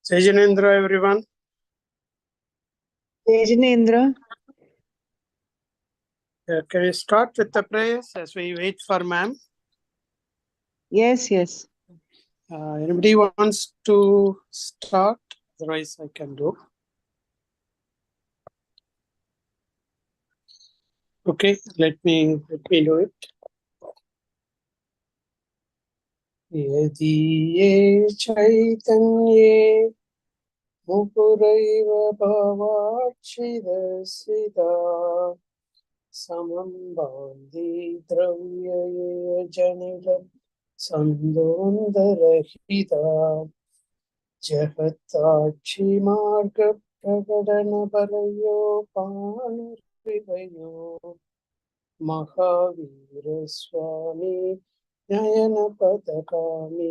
Jai Jinendra, everyone. Jai Jinendra. Can we start with the prayers as we wait for ma'am? Yes. Anybody wants to start? Otherwise, I can do. Okay, let me do it. Yadiye chaitanye mupuraiva bhavachidasida samam bandhi dravyaye janilam sandondarahita jagatakshi marga pragadana balayo panarivayo Mahavira Swami Nayana Patakami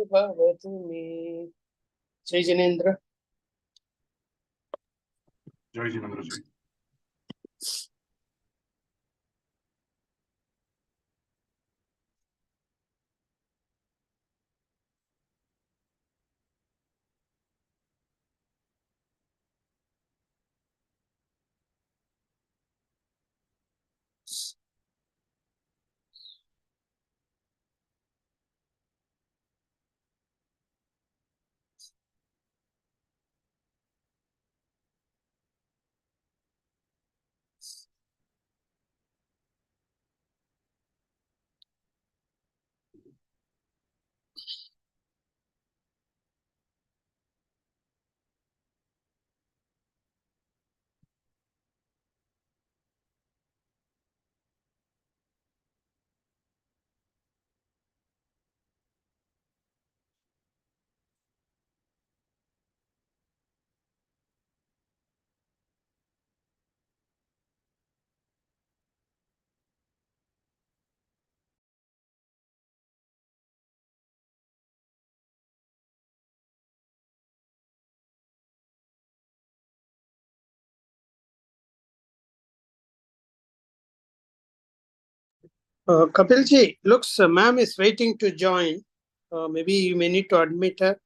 Bhavatumi. Jai Jinendra. Jai Jinendra ji. Kapilji, looks ma'am is waiting to join. Maybe you may need to admit her.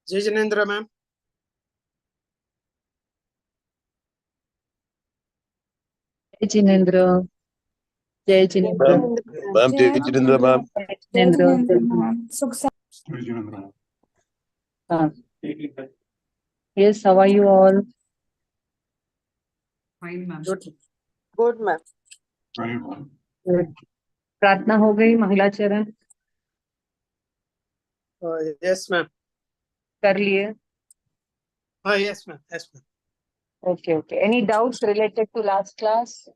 Jai Jinendra, ma'am. Jai Jinendra. Jai Jinendra. Ma'am, Jai Jinendra, ma'am. Jai Jinendra. Jai Jinendra. Yes, how are you all? Fine, ma'am. Good, ma'am. Very well. Good. प्रार्थना हो गई महिला चरण Yes, ma'am. कर लिए Yes, ma'am. Yes, ma'am. Okay. Any doubts related to last class?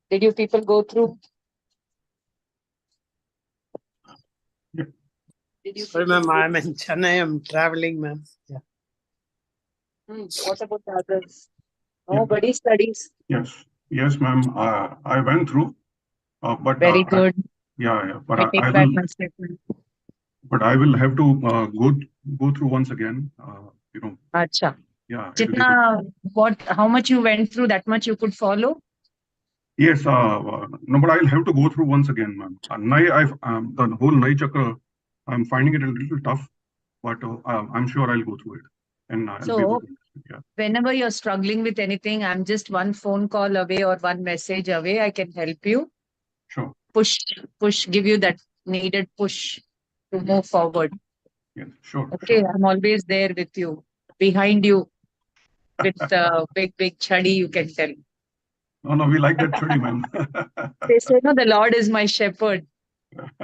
Did you people go through? Yep. Did you Sorry, ma'am. I'm in Chennai. I'm traveling, ma'am. Yeah. What about others? Nobody studies. Yes, ma'am. I went through, but Very good. But I take back my statement. But I will have to go through once again. Acha. Yeah. How much you went through, that much you could follow? Yes. No, but I'll have to go through once again, ma'am. The whole Nai Chakra, I'm finding it a little tough, but I'm sure I'll go through it. And I'll be able to, yeah. Whenever you're struggling with anything, I'm just one phone call away or one message away. I can help you. Sure. Push, give you that needed push to move forward. Yes, sure. Okay, sure. I'm always there with you, behind you, with big chadi, you can tell. No, we like that chadi, ma'am. They say, no, the Lord is my shepherd.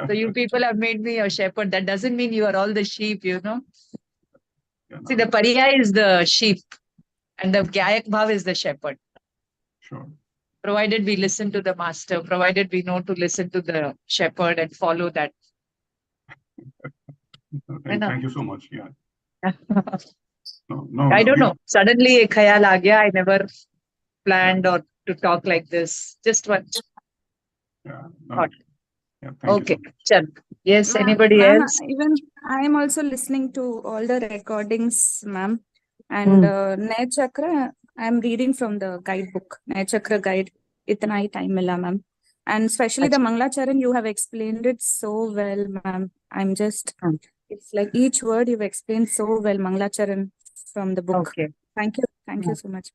So you people have made me your shepherd. That doesn't mean you are all the sheep, you know. Yeah, See, the pariya is the sheep and the Gyayak Bhav is the shepherd. Sure. Provided we listen to the master, provided we know to listen to the shepherd and follow that. Thank you so much. Yeah. No, I don't know. Suddenly a khayal aa gaya. I never planned or to talk like this. Just one. Yeah. Thought. Yeah, thank you so much. Yes, anybody else? Even I am also listening to all the recordings, ma'am. And Nai Chakra, I'm reading from the guidebook, Naya Chakra guide. Itna hi time mila, ma'am. And especially the Mangalacharan, you have explained it so well, ma'am. I'm just, it's like each word you've explained so well, Mangalacharan from the book. Okay. Thank you. Thank you so much.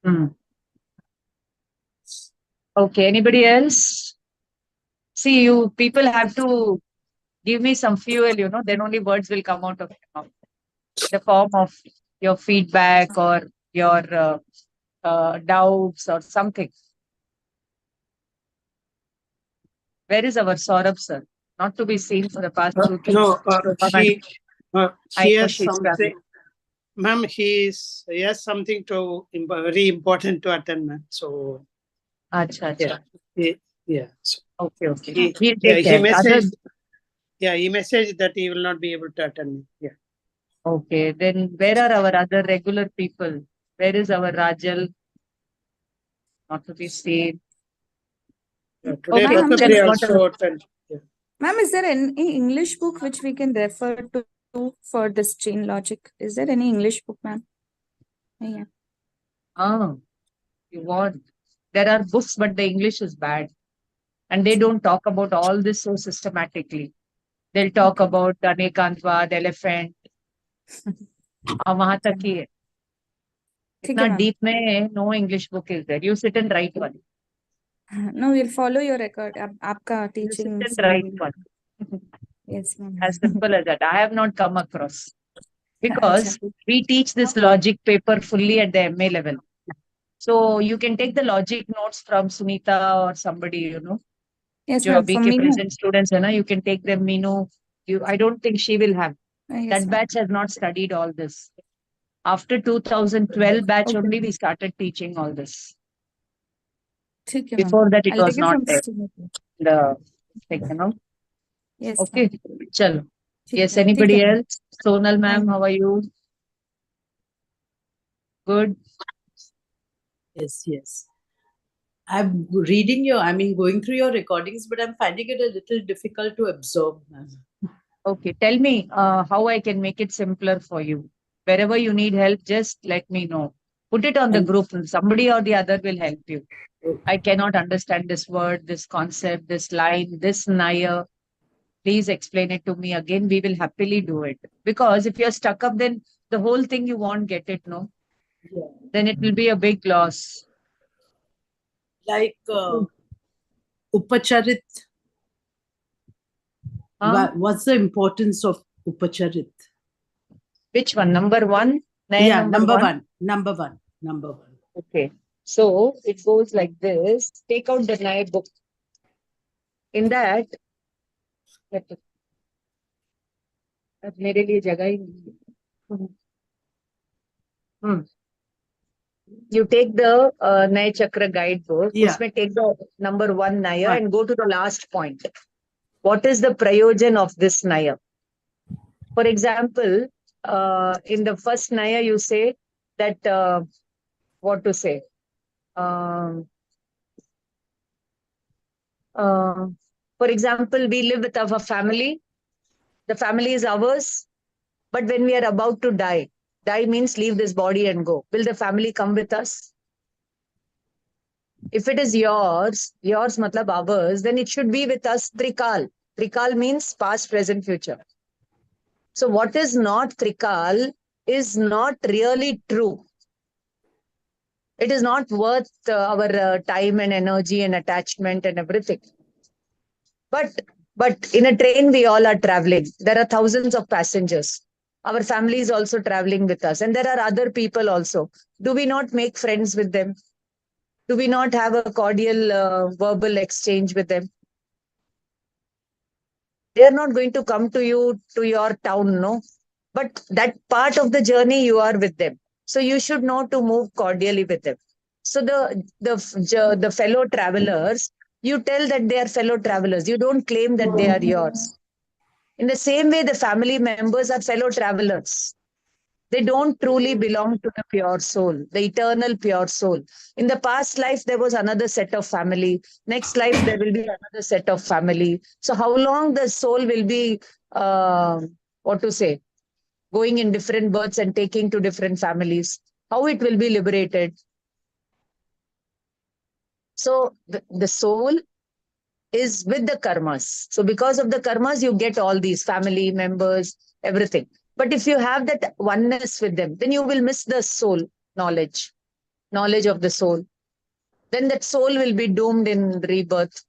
Hmm. Okay, anybody else? See, you people have to give me some fuel, then only words will come out of your mouth. The form of your feedback or your doubts or something. Where is our Saurabh sir? Not to be seen for the past 2 3 No, months. I he know has she's something. traveling. Ma'am, he has something very important to attend, ma'am. So Acha, acha. yeah. So Okay, okay. he, He'll yeah, take he care. messaged. Yeah, he messaged that he will not be able to attend. Yeah. Okay, then where are our other regular people? Where is our Rajal? Not to be seen. Today, Okay, Ma'am, Dr. chalo, Priya whatever. also attend. Yeah. Ma'am, is there any English book which we can refer to for this chain logic? Is there any English book, ma'am? Yeah. Ah, you want. There are books, but the English is bad. And they don't talk about all this so systematically. They'll talk about the Anekantva, elephant. वहां तक ही है. ठीक इतना है, ma'am. deep में no English book is there. You sit and write one. No, we'll follow your record. आपका You sit teaching. and write one. Yes, ma'am. As simple as that. I have not come across. Because Acha. we teach this logic paper fully at the MA level. So you can take the logic notes from Sunita or somebody, Yes, जो ma'am. अभी For के me, no. present students है ना, you can take them. Meenu, I don't think she will have. Yes, That ma'am. batch has not studied all this. After 2012 batch Okay. only, we started teaching all this. ठीक है, ma'am. Before that, it I'll was take it not from there. Srimati. The thing. Yes, Okay, ma'am. chalo. ठीक Yes, है, ठीक anybody है, ma'am. else? Sonal ma'am, how are you? Good. Yes. I'm going through your recordings, but I'm finding it a little difficult to absorb, ma'am. Okay, tell me how I can make it simpler for you. Wherever you need help, just let me know. Put it on the And- group. Somebody or the other will help you. I cannot understand this word, this concept, this line, this naya. Please explain it to me again. We will happily do it. Because if you're stuck up, then the whole thing you won't get it, no? Yeah. Then it will be a big loss. Like Upacharit. Huh? What's the importance of Upacharit? Which one? Number one? Naya Yeah, number one? Number one. Okay. So it goes like this. Take out the Naya book. In that, अब मेरे लिए जगह ही नहीं है. You take the Naya Chakra guidebook. Yeah. उसमें take the number one Naya Right. and go to the last point. What is the prayojan of this Naya? For example, in the first Naya, you say that, what to say? For example, we live with our family. The family is ours. But when we are about to die means leave this body and go. Will the family come with us? If it is yours matlab ours, then it should be with us Trikal. Trikal means past, present, future. So what is not Trikal is not really true. It is not worth our time and energy and attachment and everything. But in a train, we all are traveling. There are thousands of passengers. Our family is also traveling with us. And there are other people also. Do we not make friends with them? Do we not have a cordial verbal exchange with them? They are not going to come to you, to your town, no? But that part of the journey, you are with them. So you should know to move cordially with them. So the fellow travelers, you tell that they are fellow travelers. You don't claim that they are yours. In the same way, the family members are fellow travelers. They don't truly belong to the pure soul, the eternal pure soul. In the past life, there was another set of family. Next life, there will be another set of family. So how long the soul will be, going in different births and taking to different families? How it will be liberated? So the soul is with the karmas. So because of the karmas, you get all these family members, everything. But if you have that oneness with them, then you will miss the soul knowledge of the soul. Then that soul will be doomed in rebirth.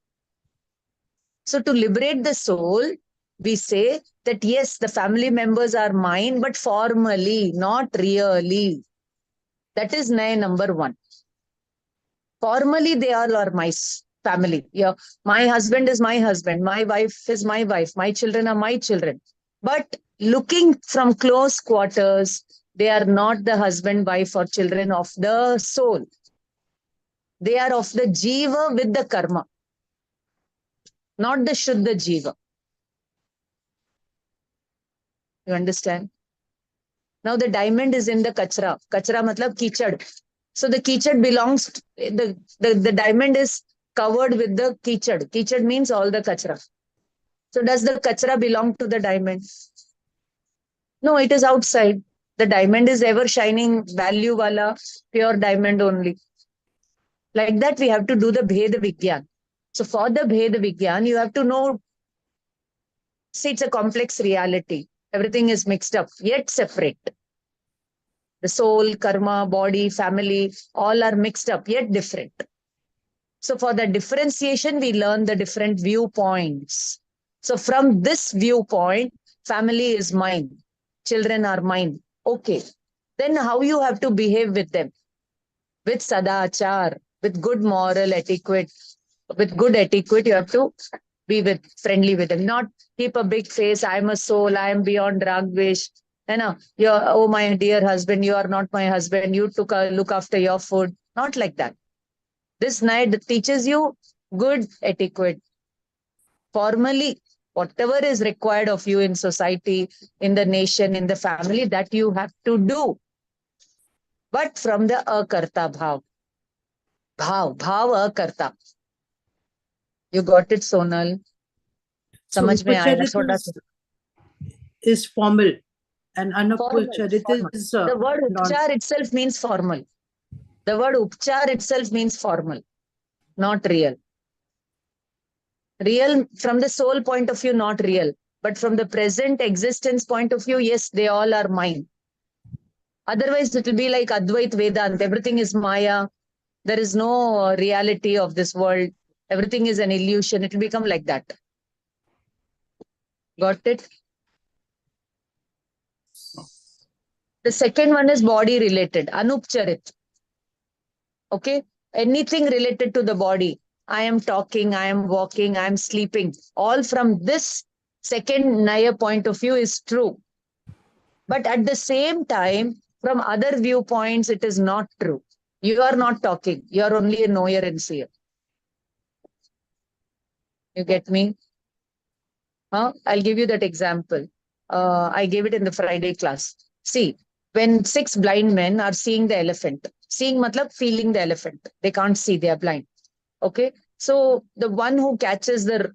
So to liberate the soul, we say that yes, the family members are mine, but formally, not really. That is number one. Formally, they all are my family. Yeah, my husband is my husband. My wife is my wife. My children are my children. But looking from close quarters, they are not the husband, wife, or children of the soul. They are of the jiva with the karma, not the shuddha jiva. You understand? Now the diamond is in the kachra. Kachra matlab kichad. So the kichad belongs, the diamond is covered with the kichad. Kichad means all the kachra. So does the kachra belong to the diamond? No, it is outside. The diamond is ever shining, value wala, pure diamond only. Like that, we have to do the Bheda Vigyan. So for the Bheda Vigyan, you have to know, see, it's a complex reality. Everything is mixed up, yet separate. The soul, karma, body, family, all are mixed up, yet different. So for the differentiation, we learn the different viewpoints. So from this viewpoint, family is mine, children are mine. Okay. Then how you have to behave with them? With sadachar, with good moral etiquette. With good etiquette, you have to be friendly with them. Not keep a big face. I am a soul. I am beyond ragvesh. Oh, my dear husband, you are not my husband. You look after your food. Not like that. This night teaches you good etiquette. Formally, whatever is required of you in society, in the nation, in the family, that you have to do. But from the akarta bhav. Bhav akarta. You got it, Sonal? So Samajh mein aaya Upacharita thoda sa. is formal and Formal. Anupacharita is The word non. upchar itself means formal. The word upchar itself means formal, not real. Real from the soul point of view, not real. But from the present existence point of view, yes, they all are mine. Otherwise, it will be like Advait Vedant. Everything is Maya. There is no reality of this world. Everything is an illusion. It will become like that. Got it? The second one is body related, Anupcharit. Okay? Anything related to the body. I am talking, I am walking, I am sleeping. All from this second Naya point of view is true. But at the same time, from other viewpoints, it is not true. You are not talking. You are only a knower and seer. You get me? I'll give you that example. I gave it in the Friday class. See, when 6 blind men are seeing the elephant, seeing matlab feeling the elephant. They can't see, they are blind. Okay. So the one who catches the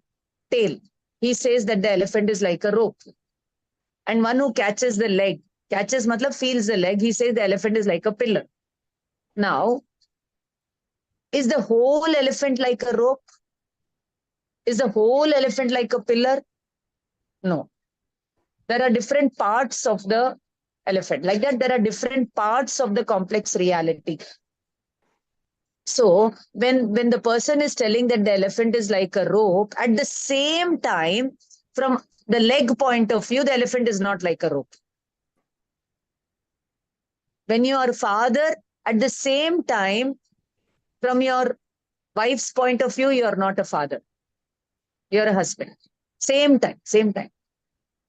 tail, he says that the elephant is like a rope. And one who catches the leg, catches matlab feels the leg, he says the elephant is like a pillar. Now, is the whole elephant like a rope? Is the whole elephant like a pillar? No. There are different parts of the elephant. Like that, there are different parts of the complex reality. So when the person is telling that the elephant is like a rope, at the same time, from the leg point of view, the elephant is not like a rope. When you are a father, at the same time, from your wife's point of view, you are not a father. You're a husband. Same time.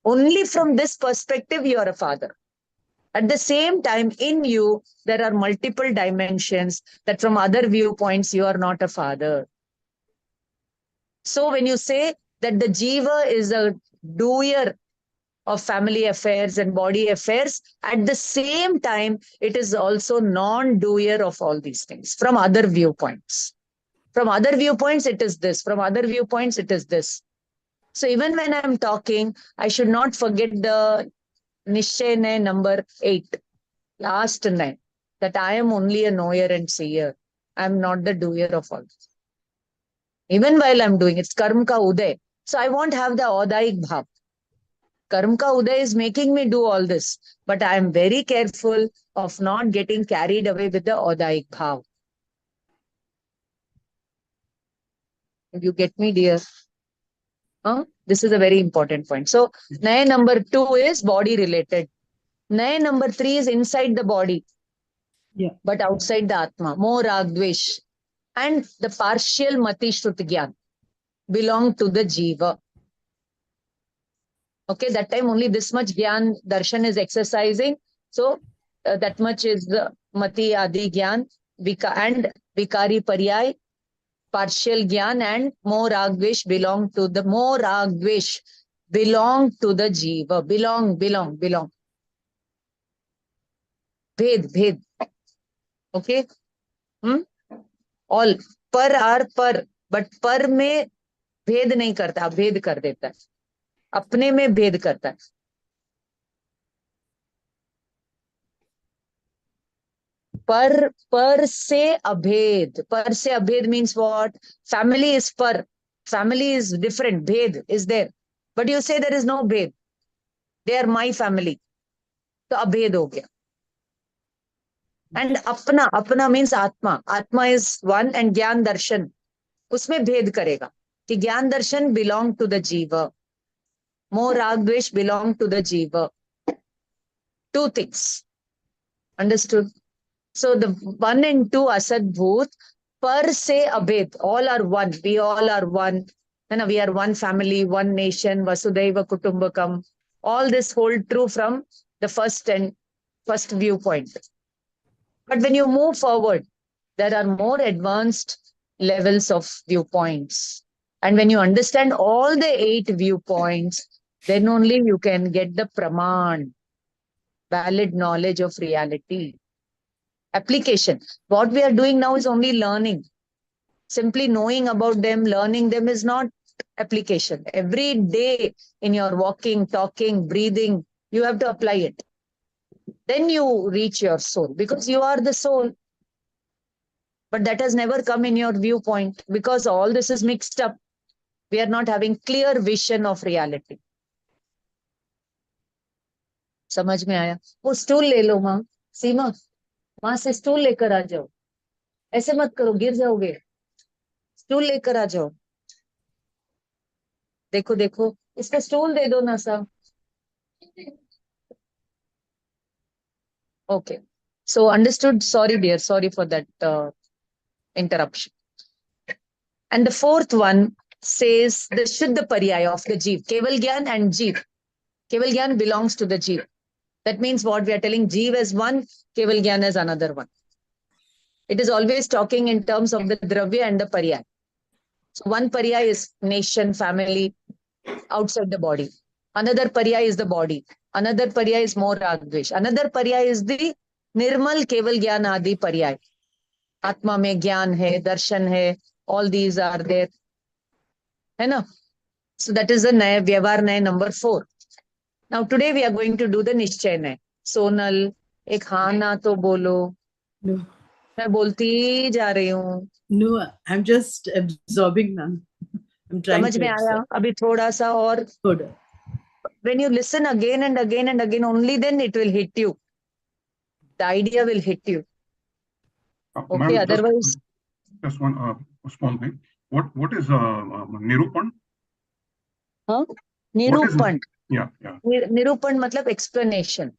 Only from this perspective, you are a father. At the same time, in you, there are multiple dimensions that from other viewpoints, you are not a father. So when you say that the jiva is a doer of family affairs and body affairs, at the same time, it is also non-doer of all these things from other viewpoints. From other viewpoints, it is this. From other viewpoints, it is this. So even when I'm talking, I should not forget the Nishchay number 8, last 9. that I am only a knower and seer. I am not the doer of all this. Even while I'm doing it's karma ka uday. So I won't have the odaik bhav. Karma ka uday is making me do all this, but I am very careful of not getting carried away with the odaik bhav. You get me, dear? This is a very important point. So, Naya number 2 is body related. Naya number 3 is inside the body. Yeah. But outside the Atma. More Ragdvesh. And the partial Mati Shruti Gyan belong to the Jiva. Okay, that time only this much Gyan Darshan is exercising. So, that much is the Mati Adi Gyan and Vikari Paryay. Partial Gyan and more Ragdvesh belong to the Jiva. Belong. Bhed. Okay? All. Par are par. But par में भेद नहीं करता, भेद कर देता है. अपने में भेद करता है. पर से abhed. Per se abhed means what? Family is par. Family is different. Bhed is there. But you say there is no bhed. They are my family. So abhed ho gaya. And apna means atma. Atma is one and Gyan Darshan. Usme bhed karega. Ki Gyan Darshan belong to the Jiva. More Ragdvesh belong to the Jiva. 2 things. Understood? So the 1 and 2 Asad Bhut, per se abhed, all are one. We all are one. And we are one family, one nation, Vasudhaiva Kutumbakam. All this hold true from the first viewpoint. But when you move forward, there are more advanced levels of viewpoints. And when you understand all the 8 viewpoints, then only you can get the praman, valid knowledge of reality. Application. What we are doing now is only learning. Simply knowing about them, learning them is not application. Every day in your walking, talking, breathing, you have to apply it. Then you reach your soul because you are the soul. But that has never come in your viewpoint because all this is mixed up. We are not having clear vision of reality. समझ में आया? वो stool ले लो माँ, सीमा, वहां से stool लेकर आ जाओ. ऐसे मत करो, गिर जाओगे. स्टूल लेकर आ जाओ. देखो, इसका स्टूल दे दो ना सब. Okay. So understood. Sorry, dear. Sorry for that interruption. And the 4th one says the Shuddha Paryaya of the Jeev. Keval Gyan and Jeev. Keval Gyan belongs to the Jeev. That means what we are telling, Jeev as one, Keval Gyan as another one. It is always talking in terms of the Dravya and the Paryaya. So one Paryaya is nation, family, outside the body. Another Paryaya is the body. Another Paryaya is more Ragdvesh. Another Paryaya is the Nirmal Keval Gyan Adi Paryaya. Atma mein Gyan hai, Darshan hai, all these are there. Hai na? So that is the Vyavhar Naya number 4. Now today we are going to do the Nishchay Naya. Sonal, ek haan na to bolo. No, मैं बोलती जा रही हूँ. no, I'm just absorbing now. I'm trying समझ to में आया? absorb. अभी थोड़ा सा और. Good. When you listen again and again and again, only then it will hit you. The idea will hit you. Okay, Ma'am, otherwise. just one small thing. What is Nirupan? Huh? Nirupan. Yeah. निरूपण मतलब explanation.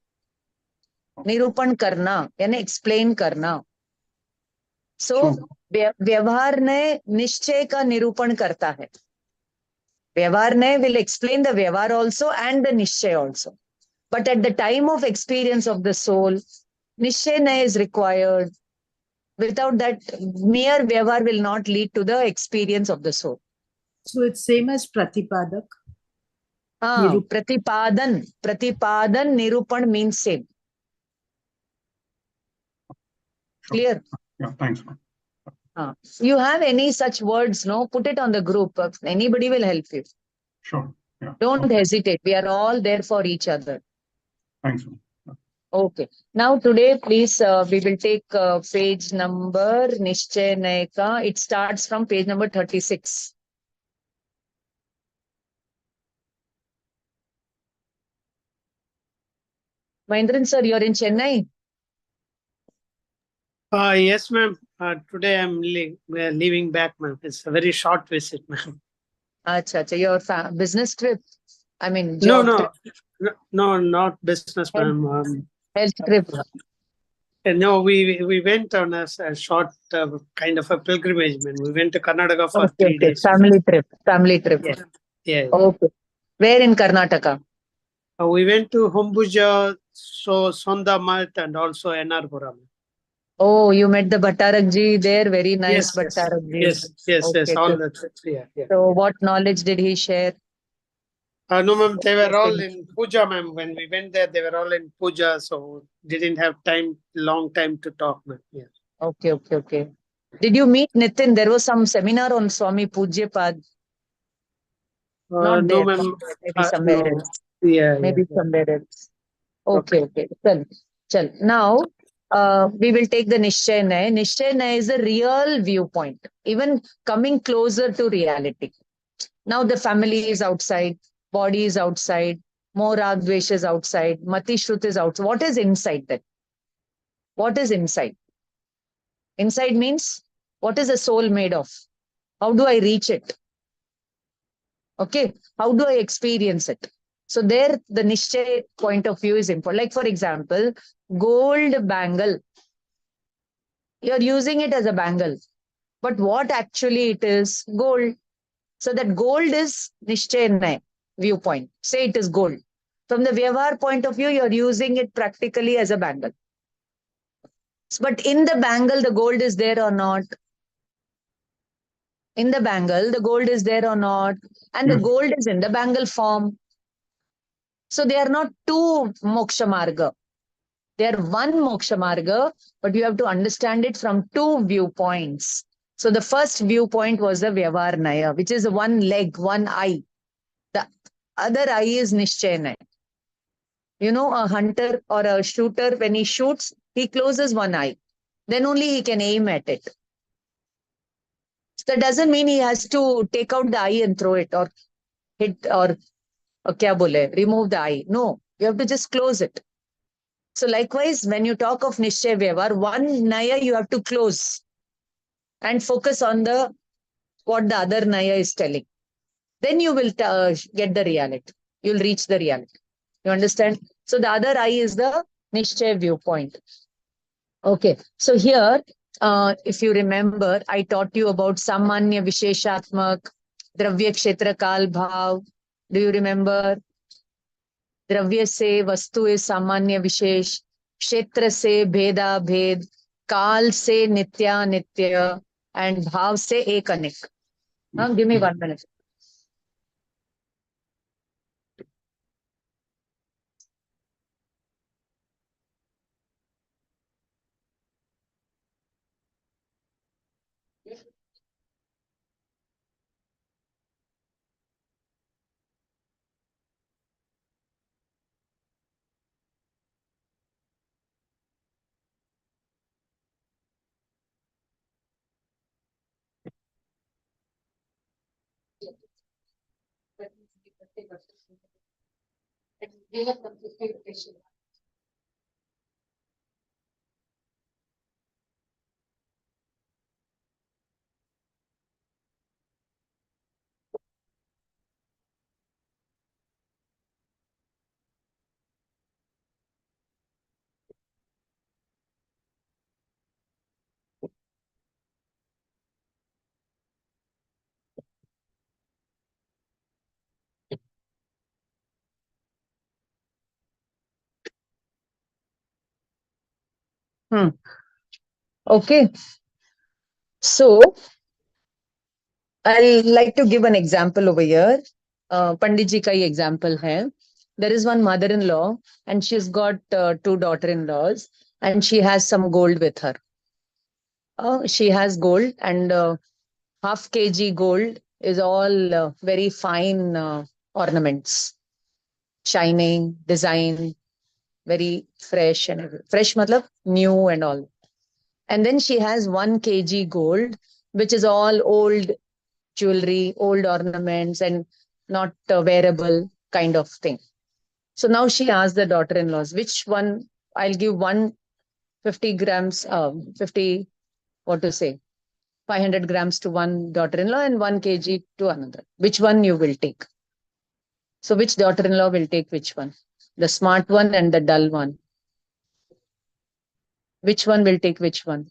निरूपण करना यानी explain करना. So व्यवहार ने निश्चय का निरूपण करता है. व्यवहार ने will explain the व्यवहार also and the निश्चय also. But at the time of experience of the soul, निश्चय ने is required. Without that, mere व्यवहार will not lead to the experience of the soul. So it's same as Pratipadak. Pratipadan, Nirupan means same. Clear? Yeah, thanks, ma'am. You have any such words, no? Put it on the group. Anybody will help you. Sure. Yeah. Don't Okay. hesitate. We are all there for each other. Thanks, ma'am. Okay. Now today, please, we will take page number Nishchay Nayaka. It starts from page number 36. Mahindran sir, you're in Chennai. Yes, ma'am. Today I'm leaving back, ma'am. It's a very short visit, ma'am. Acha, your business trip. I mean, No, job trip, no, not business, health, ma'am. health trip. No, we went on a short kind of a pilgrimage, man. We went to Karnataka for Okay, 3 days. family trip, family trip. Yeah, yeah. Okay. Where in Karnataka? We went to Hombuja, so Sondamat, and also Ennarpuram. Oh, you met the Bhattarakji there. Very nice Yes, yes, Bhattarakji. yes. Okay, All so, the trips. Yeah. so what knowledge did he share? No, ma'am, they were all in puja, ma'am. When we went there, they were all in puja, so didn't have long time to talk, ma'am. Yeah. Okay. Did you meet Nitin? There was some seminar on Swami Pujyapad. Not No, there. ma'am. Maybe somewhere No. else. Yeah. Maybe somewhere else. Okay. Chal. Now, we will take the Nishchay Nay. Nishchay Nay is a real viewpoint, even coming closer to reality. Now the family is outside, body is outside, more Rag Dvesh is outside, Mati Shrut is outside. What is inside then? What is inside? Inside means, what is a soul made of? How do I reach it? Okay, how do I experience it? So there, the Nishchay point of view is important. Like for example, gold bangle. You're using it as a bangle, but what actually it is? Gold. So that gold is Nishchay viewpoint. Say it is gold. From the Vyavahar point of view, you're using it practically as a bangle. But in the bangle, the gold is there or not? In the bangle, the gold is there or not? And the Yes. gold is in the bangle form. So they are not two moksha marga. They are one moksha marga, but you have to understand it from two viewpoints. So the first viewpoint was the Vyavahar Naya, which is one leg, one eye. The other eye is Nishchay. You know, a hunter or a shooter, when he shoots, he closes one eye. Then only he can aim at it. So that doesn't mean he has to take out the eye and throw it or hit or kya bole, remove the eye. No, you have to just close it. So likewise, when you talk of Nishchay Vyavahar, one naya you have to close and focus on the what the other naya is telling. Then you will get the reality. You'll reach the reality. You understand? So the other eye is the Nishchay viewpoint. Okay. So here, if you remember, I taught you about Samanya Visheshatmak, Dravya Kshetra Kal Bhav. Do you remember? द्रव्य से वस्तु is सामान्य विशेष, क्षेत्र से भेदा भेद, काल से नित्या नित्य, and भाव से एक अनेक. Give me 1 minute. Okay. So I'll like to give an example over here. Pandit ji ka example hai. There is one mother-in-law and she's got two daughter-in-laws and she has some gold with her. She has gold and half kg gold is all very fine ornaments, shining, design. very fresh and fresh matlab new and all. And then she has 1 kg gold, which is all old jewelry, old ornaments, and not wearable kind of thing. So now she asked the daughter-in-laws, which one I'll give 150 grams, 50, what to say, 500 grams to one daughter-in-law and 1 kg to another. Which one you will take? So which daughter-in-law will take which one? The smart one and the dull one. Which one will take which one?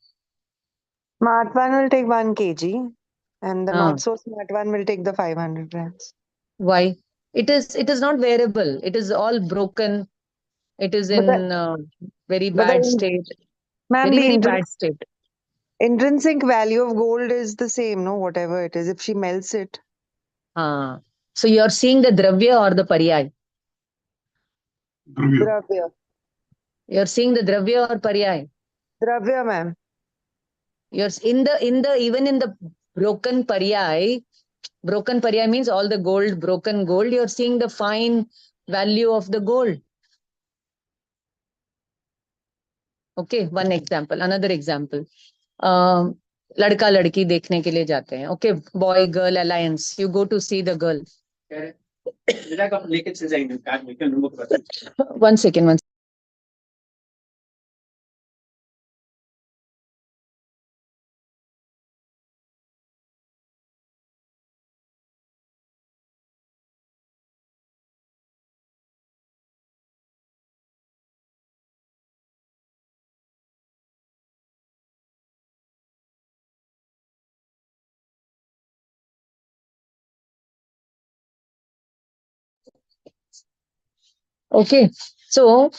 Smart one will take 1 kg and the Ah. not so smart one will take the 500 grams. Why? It is not wearable. It is all broken. It is But in very but bad the, state. ma'am, Very, the very bad state. intrinsic value of gold is the same, no? Whatever it is, if she melts it. So you're seeing the dravya or the paryay? Dravya. Dravya. You're seeing the dravya or paryay? Dravya, ma'am. You're in the even in the broken paryay means all the gold, broken gold, you're seeing the fine value of the gold. Okay, one example. Another example. लड़का लड़की देखने के लिए जाते हैं. Okay, boy girl alliance. You go to see the girl. One second. Okay, so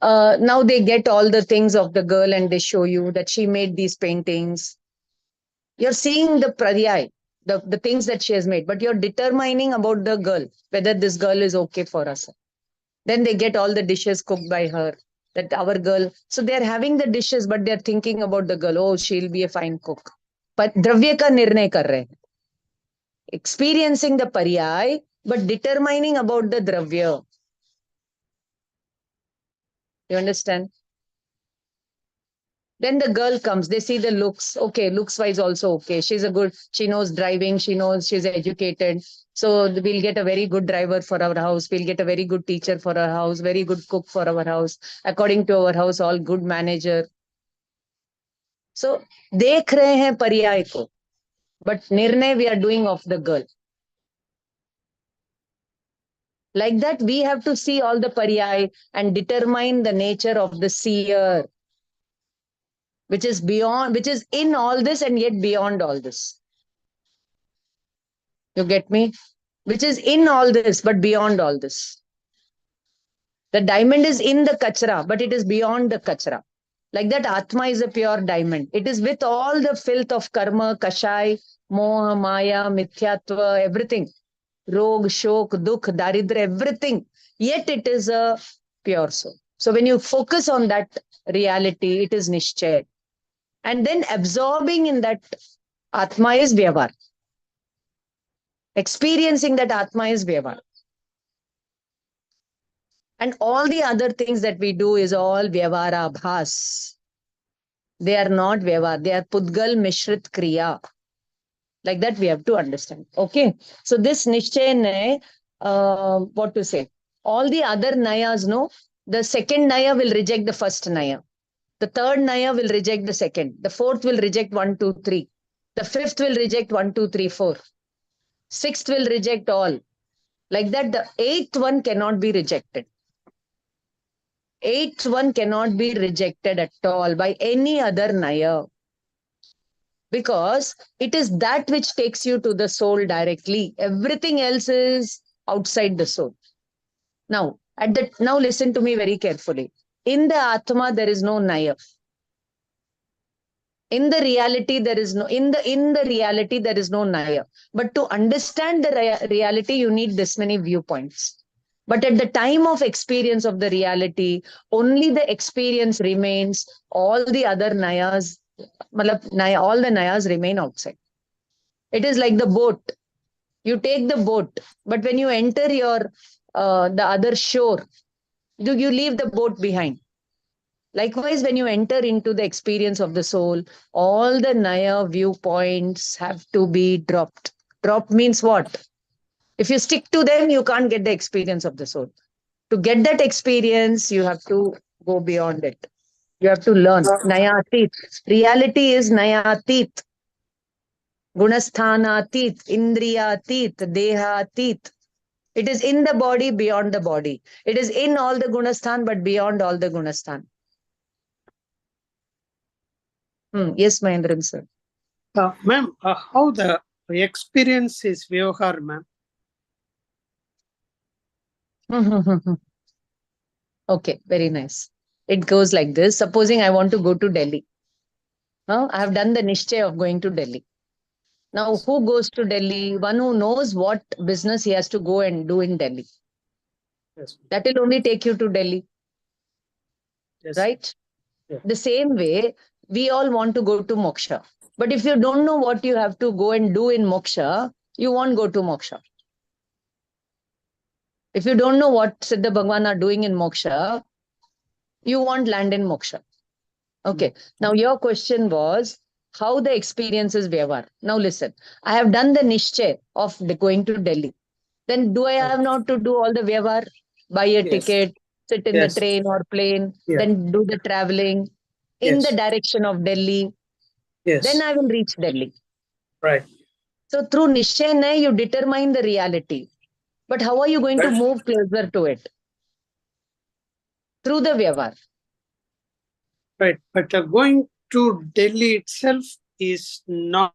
now they get all the things of the girl and they show you that she made these paintings. You're seeing the pradyay, the things that she has made, but you're determining about the girl, whether this girl is okay for us. Then they get all the dishes cooked by her, that our girl. So they're having the dishes, but they're thinking about the girl. Oh, she'll be a fine cook. But dravya ka nirnay kar rahe. Experiencing the paryay, but determining about the dravya. You understand? Then the girl comes, they see the looks. Okay, looks wise also okay. She's a good, she knows driving, she knows she's educated. So we'll get a very good driver for our house. We'll get a very good teacher for our house, very good cook for our house. According to our house, all good manager. So dekh rahe hain paryay ko, but nirnay we are doing of the girl. Like that, we have to see all the paryay and determine the nature of the seer, which is beyond, which is in all this and yet beyond all this. You get me? Which is in all this, but beyond all this. The diamond is in the kachra, but it is beyond the kachra. Like that, Atma is a pure diamond. It is with all the filth of karma, kashai, moha, maya, mithyatva, everything. Rog, shok, dukh, daridra, everything. Yet it is a pure soul. So when you focus on that reality, it is nishchay. And then absorbing in that Atma is Vyavar. Experiencing that Atma is Vyavar. And all the other things that we do is all Vyavara Bhas. They are not Vyavar. They are Pudgal Mishrit Kriya. Like that we have to understand. Okay. So this Nishchay, what to say? All the other Nayas, no? The second Naya will reject the first Naya. The third Naya will reject the second. The fourth will reject 1, 2, 3. The fifth will reject 1, 2, 3, 4. Sixth will reject all. Like that, the eighth one cannot be rejected. Eighth one cannot be rejected at all by any other Naya. Because it is that which takes you to the soul directly. Everything else is outside the soul. Now, now listen to me very carefully. In the Atma, there is no Naya. In the reality, there is no, in the reality, there is no Naya. But to understand the reality, you need this many viewpoints. But at the time of experience of the reality, only the experience remains. All the other Nayas, all the Nayas remain outside. It is like the boat. You take the boat, but when you enter the other shore, Do you leave the boat behind? Likewise, when you enter into the experience of the soul, all the Naya viewpoints have to be dropped. Drop means what? If you stick to them, you can't get the experience of the soul. To get that experience, you have to go beyond it. You have to learn. Nayatit. Reality is Nayatit. Gunasthanatit, Indriyatit, Dehatit. It is in the body, beyond the body. It is in all the Gunasthan, but beyond all the Gunasthan. Yes, Mahendran sir. Ma'am, how the experience is Vyavahar, ma'am? Okay, very nice. It goes like this. Supposing I want to go to Delhi. I have done the Nishchay of going to Delhi. Now, who goes to Delhi? One who knows what business he has to go and do in Delhi. Yes. That will only take you to Delhi. Yes. Right? Yeah. The same way, we all want to go to moksha. But if you don't know what you have to go and do in moksha, you won't go to moksha. If you don't know what Siddha Bhagwan are doing in moksha, you won't land in moksha. Okay. Now, your question was how the experience is Vyavahar. Now, listen, I have done the Nishchay of going to Delhi. Then do I have not to do all the Vyavahar? Buy a Yes. ticket, sit in Yes. the train or plane, Yeah. then do the traveling in Yes. the direction of Delhi. Yes. Then I will reach Delhi. Right. So through Nishchay, you determine the reality. But how are you going to Right. move closer to it? Through the Vyavahar. Right. But going to Delhi itself is not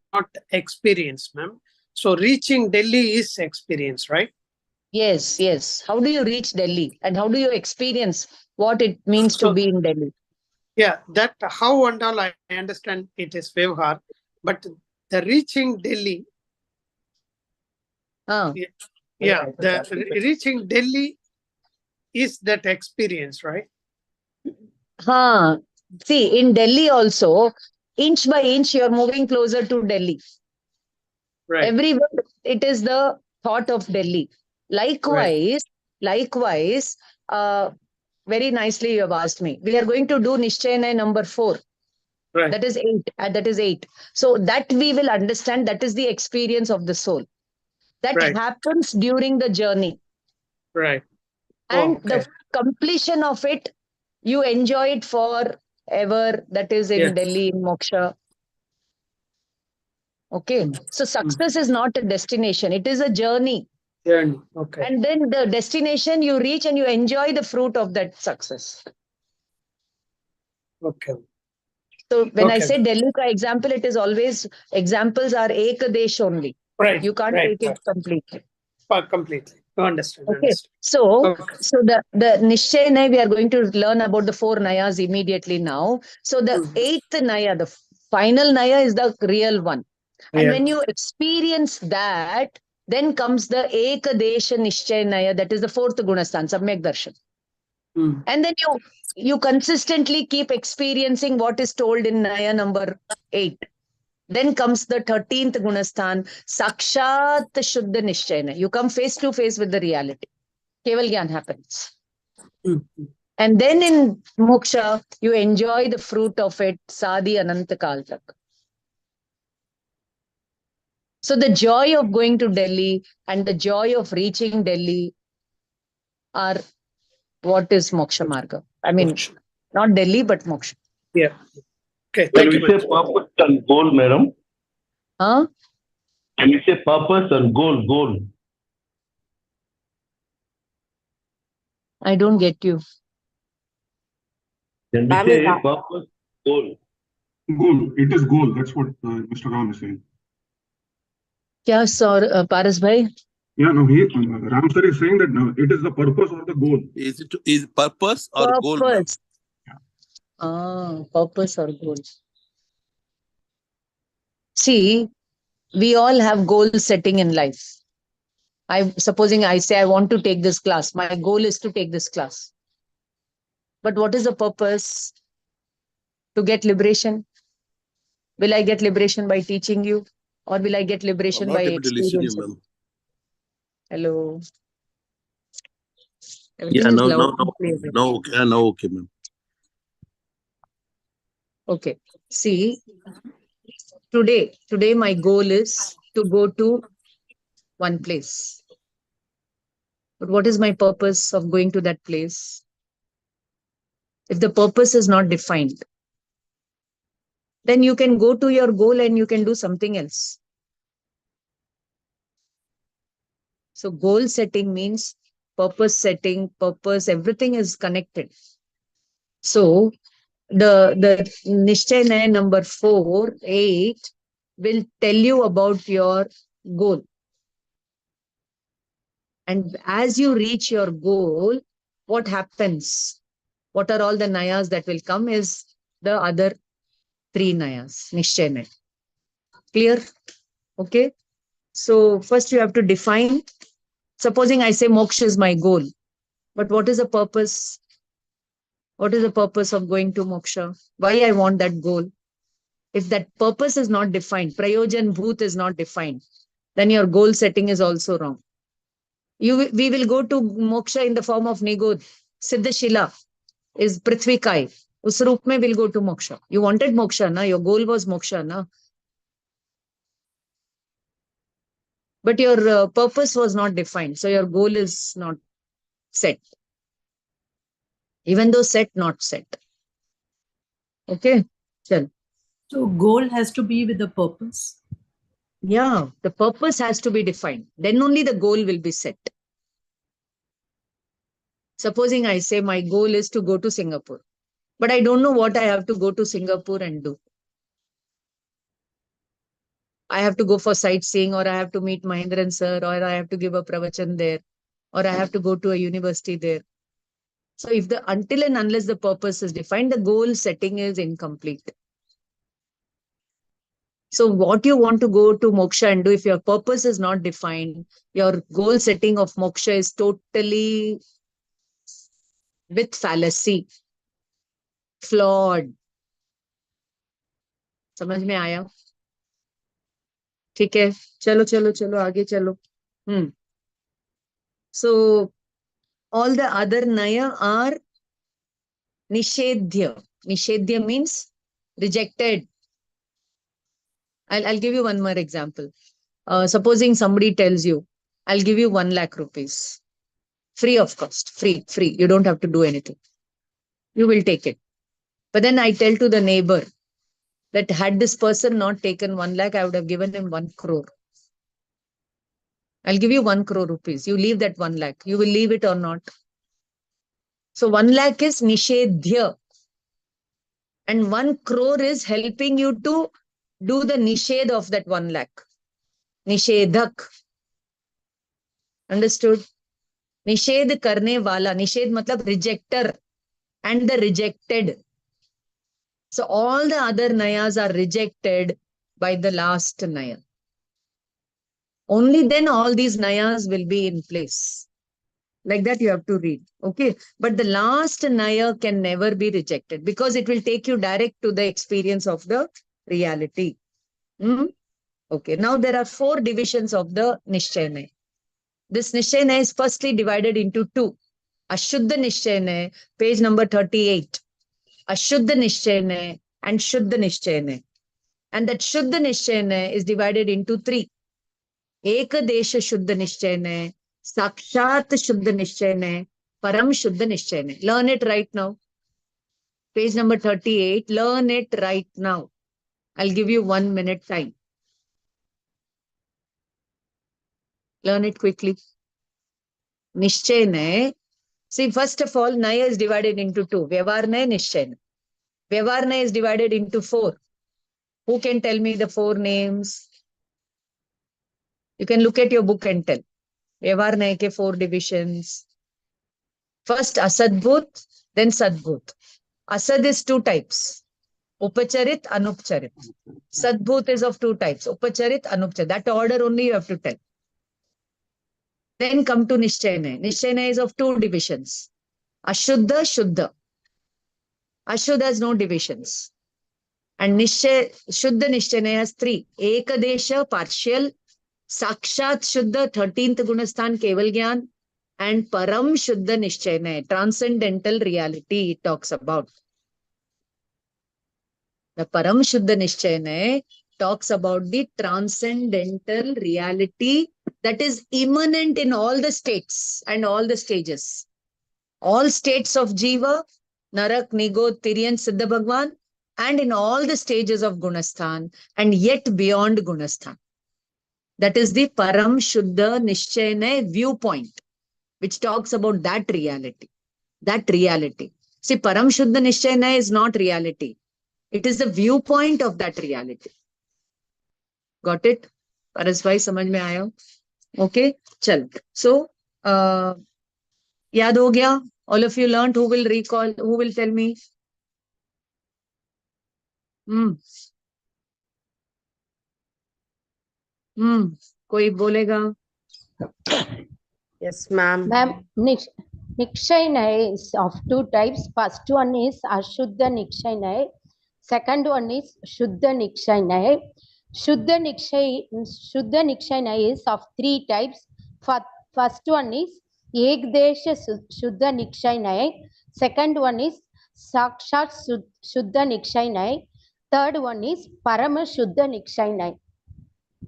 experience, ma'am. So reaching Delhi is experience, right? Yes, yes. How do you reach Delhi? And how do you experience what it means to So- be in Delhi? Yeah, that how and all I understand it is Vyavahar, but the reaching Delhi, yeah, the reaching Delhi is that experience, right? See, in Delhi also, inch by inch, you're moving closer to Delhi. Right. Everywhere, it is the thought of Delhi. Likewise, very nicely you have asked me. We are going to do Nishchay number 4. Right. That is 8. That is 8. So that we will understand. That is the experience of the soul. That Right. happens during the journey. Right. And okay. the completion of it, you enjoy it forever. That is in Yes. Delhi, in Moksha. Okay. So success is not a destination. It is a journey. Journey. Okay. And then the destination you reach and you enjoy the fruit of that success. Okay. So when I Okay. say Delhi ka example, it is always examples are Ekadesh only. Right. You can't right. take it completely. Completely. You understand. Okay. Understand. So, Okay. so the Nishchay Naya, we are going to learn about the 4 Nayas immediately now. So the 8th Naya, the final Naya is the real one. And Yeah. when you experience that, then comes the Ekadesha Nishchay Naya, that is the 4th Gunasthan, Samyak Darshan. And then you consistently keep experiencing what is told in Naya number 8. Then comes the 13th Gunasthan, Sakshat Shuddha Nishchayana. You come face to face with the reality. Keval Gyan happens. And then in Moksha, you enjoy the fruit of it, Sadi Ananta Kal Tak. So the joy of going to Delhi and the joy of reaching Delhi are what is Moksha Marga. I mean, not Delhi, but Moksha. Yeah. Okay. When Thank we you. say purpose and goal, madam, Huh? when we say purpose and goal, I don't get you. when we say purpose, goal, Goal. It is goal. That's what Mr. Ram is saying. Kya, sir, Paras bhai? Yeah, no, Ram sir is saying that no, it is the purpose or the goal. is purpose or goal, ma'am? Purpose. Purpose or goal. See, we all have goal setting in life. Supposing I say I want to take this class. My goal is to take this class. But what is the purpose? To get liberation? Will I get liberation by teaching you? Or will I get liberation I'm by not able to listen to you, experiencing? ma'am. Hello. Everything Yeah, is no, loud no, and no, clear. no, okay, no, okay, ma'am. Okay. See, today my goal is to go to one place. But what is my purpose of going to that place? If the purpose is not defined, then you can go to your goal and you can do something else. So goal setting means purpose setting, purpose, everything is connected. So the Nishtay number 4, 8 will tell you about your goal. And as you reach your goal, what happens? What are all the nayas that will come is the other 3 nayas, Nishtay. Clear? Okay. So first you have to define. Supposing I say moksha is my goal, but what is the purpose? What is the purpose of going to moksha? Why I want that goal? If that purpose is not defined, prayojan bhut is not defined, then your goal setting is also wrong. We will go to moksha in the form of Nigod. Siddha Shila is Prithvi Kai. Us roop mein will go to moksha. You wanted moksha, na? Your goal was moksha, na? But your purpose was not defined. So your goal is not set. Even though set, not set. Okay? Chal. So goal has to be with a purpose. Yeah, the purpose has to be defined. Then only the goal will be set. Supposing I say my goal is to go to Singapore, but I don't know what I have to go to Singapore and do. I have to go for sightseeing, or I have to meet Mahendran sir, or I have to give a pravachan there, or I have to go to a university there. So if until and unless the purpose is defined, the goal setting is incomplete. So what you want to go to moksha and do, if your purpose is not defined, your goal setting of moksha is totally with fallacy, flawed. समझ में आया? ठीक है, चलो चलो चलो आगे चलो. So all the other naya are nishedhya. Nishedhya means rejected. I'll give you one more example. Supposing somebody tells you, I'll give you 1 lakh rupees. Free of cost. Free. You don't have to do anything. You will take it. But then I tell to the neighbor that had this person not taken 1 lakh, I would have given him 1 crore. I'll give you 1 crore rupees. You leave that 1 lakh. You will leave it or not? So 1 lakh is nishedhya. And 1 crore is helping you to do the nishedh of that 1 lakh. Nishedhak. Understood? Nishedh karne wala. Nishedh matlab rejector and the rejected. So all the other nayas are rejected by the last naya. Only then all these nayas will be in place. Like that you have to read. Okay. But the last naya can never be rejected because it will take you direct to the experience of the reality. Okay. Now there are 4 divisions of the Nishchay. This Nishchay is firstly divided into 2. Ashuddha Nishchay, page number 38. Ashuddha Nishchay and Shuddha Nishchay. And that Shuddha Nishchay is divided into 3. Ekadesha Shuddha Nishchay, Sakshat Shuddha Nishchay, Param Shuddha Nishchay. Learn it right now. Page number 38. Learn it right now. I'll give you 1 minute time. Learn it quickly. Nishchay. See, first of all, Naya is divided into 2. Vyavarnaya, Nishchay. Vyavarnaya is divided into 4. Who can tell me the 4 names? You can look at your book and tell. Vyavarnaya ke 4 divisions. First, Asadbhut, then Sadbhut. Asad is 2 types. Upacharit, Anupcharit. Sadbhut is of 2 types. Upacharit, Anupcharit. That order only you have to tell. Then come to Nishchay. Nishchay is of 2 divisions. Ashuddha, Shuddha. Ashuddha has no divisions. And Shuddha Nishchay has 3. Ekadesha, partial. Sakshat Shuddha, 13th Gunasthan, Keval Gyan. and Param Shuddha Nishchayana, transcendental reality it talks about. The Param Shuddha Nishchayana talks about the transcendental reality that is immanent in all the states and all the stages. All states of Jiva, Narak, Nigod, Tiriyan, Siddha Bhagwan, and in all the stages of Gunasthan, and yet beyond Gunasthan. That is the Param Shuddha Nishchayana viewpoint, which talks about that reality. That reality. See, Param Shuddha Nishchayana is not reality. It is the viewpoint of that reality. Got it? Paras bhai, samajh mein aaya? Okay, chal. So, yaad ho gaya? All of you learned. Who will recall? Who will tell me? कोई बोलेगा? Yes, ma'am. Ma'am, Nikshayana is of two types. First one is Ashuddha Nikshayana. Second one is Shuddha Nikshayana. Shuddha Nikshayana is of three types. First one is Ekdesha Shuddha Nikshayana. Second one is Sakshat Shuddha Nikshayana. Third one is Parama Shuddha Nikshayana.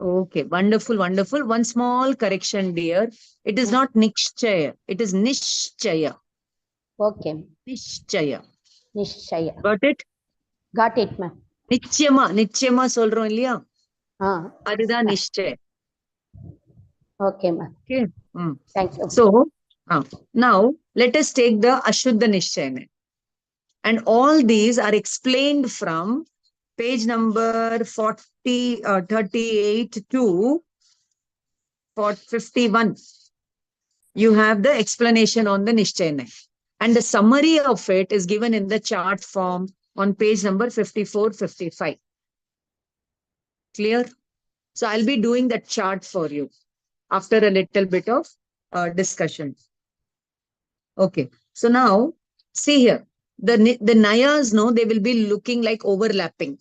Okay, wonderful, wonderful. One small correction, dear. It is not Nikshaya. It is Nishchaya. Okay. Nishchaya. Nishchaya. Got it? Got it, ma'am. Nityama சொல்றோம் இல்லையா? அதுதான் Yes, Nishchaya. okay, ma'am. Okay. Thank you. So, now let us take the Ashuddha Nishchayana. And all these are explained from page number 38 to 51. You have the explanation on the Nishchayana. And the summary of it is given in the chart form on page number 54, 55. Clear? So I'll be doing that chart for you after a little bit of discussion. Okay. So now, see here. The Nayas, no, they will be looking like overlapping.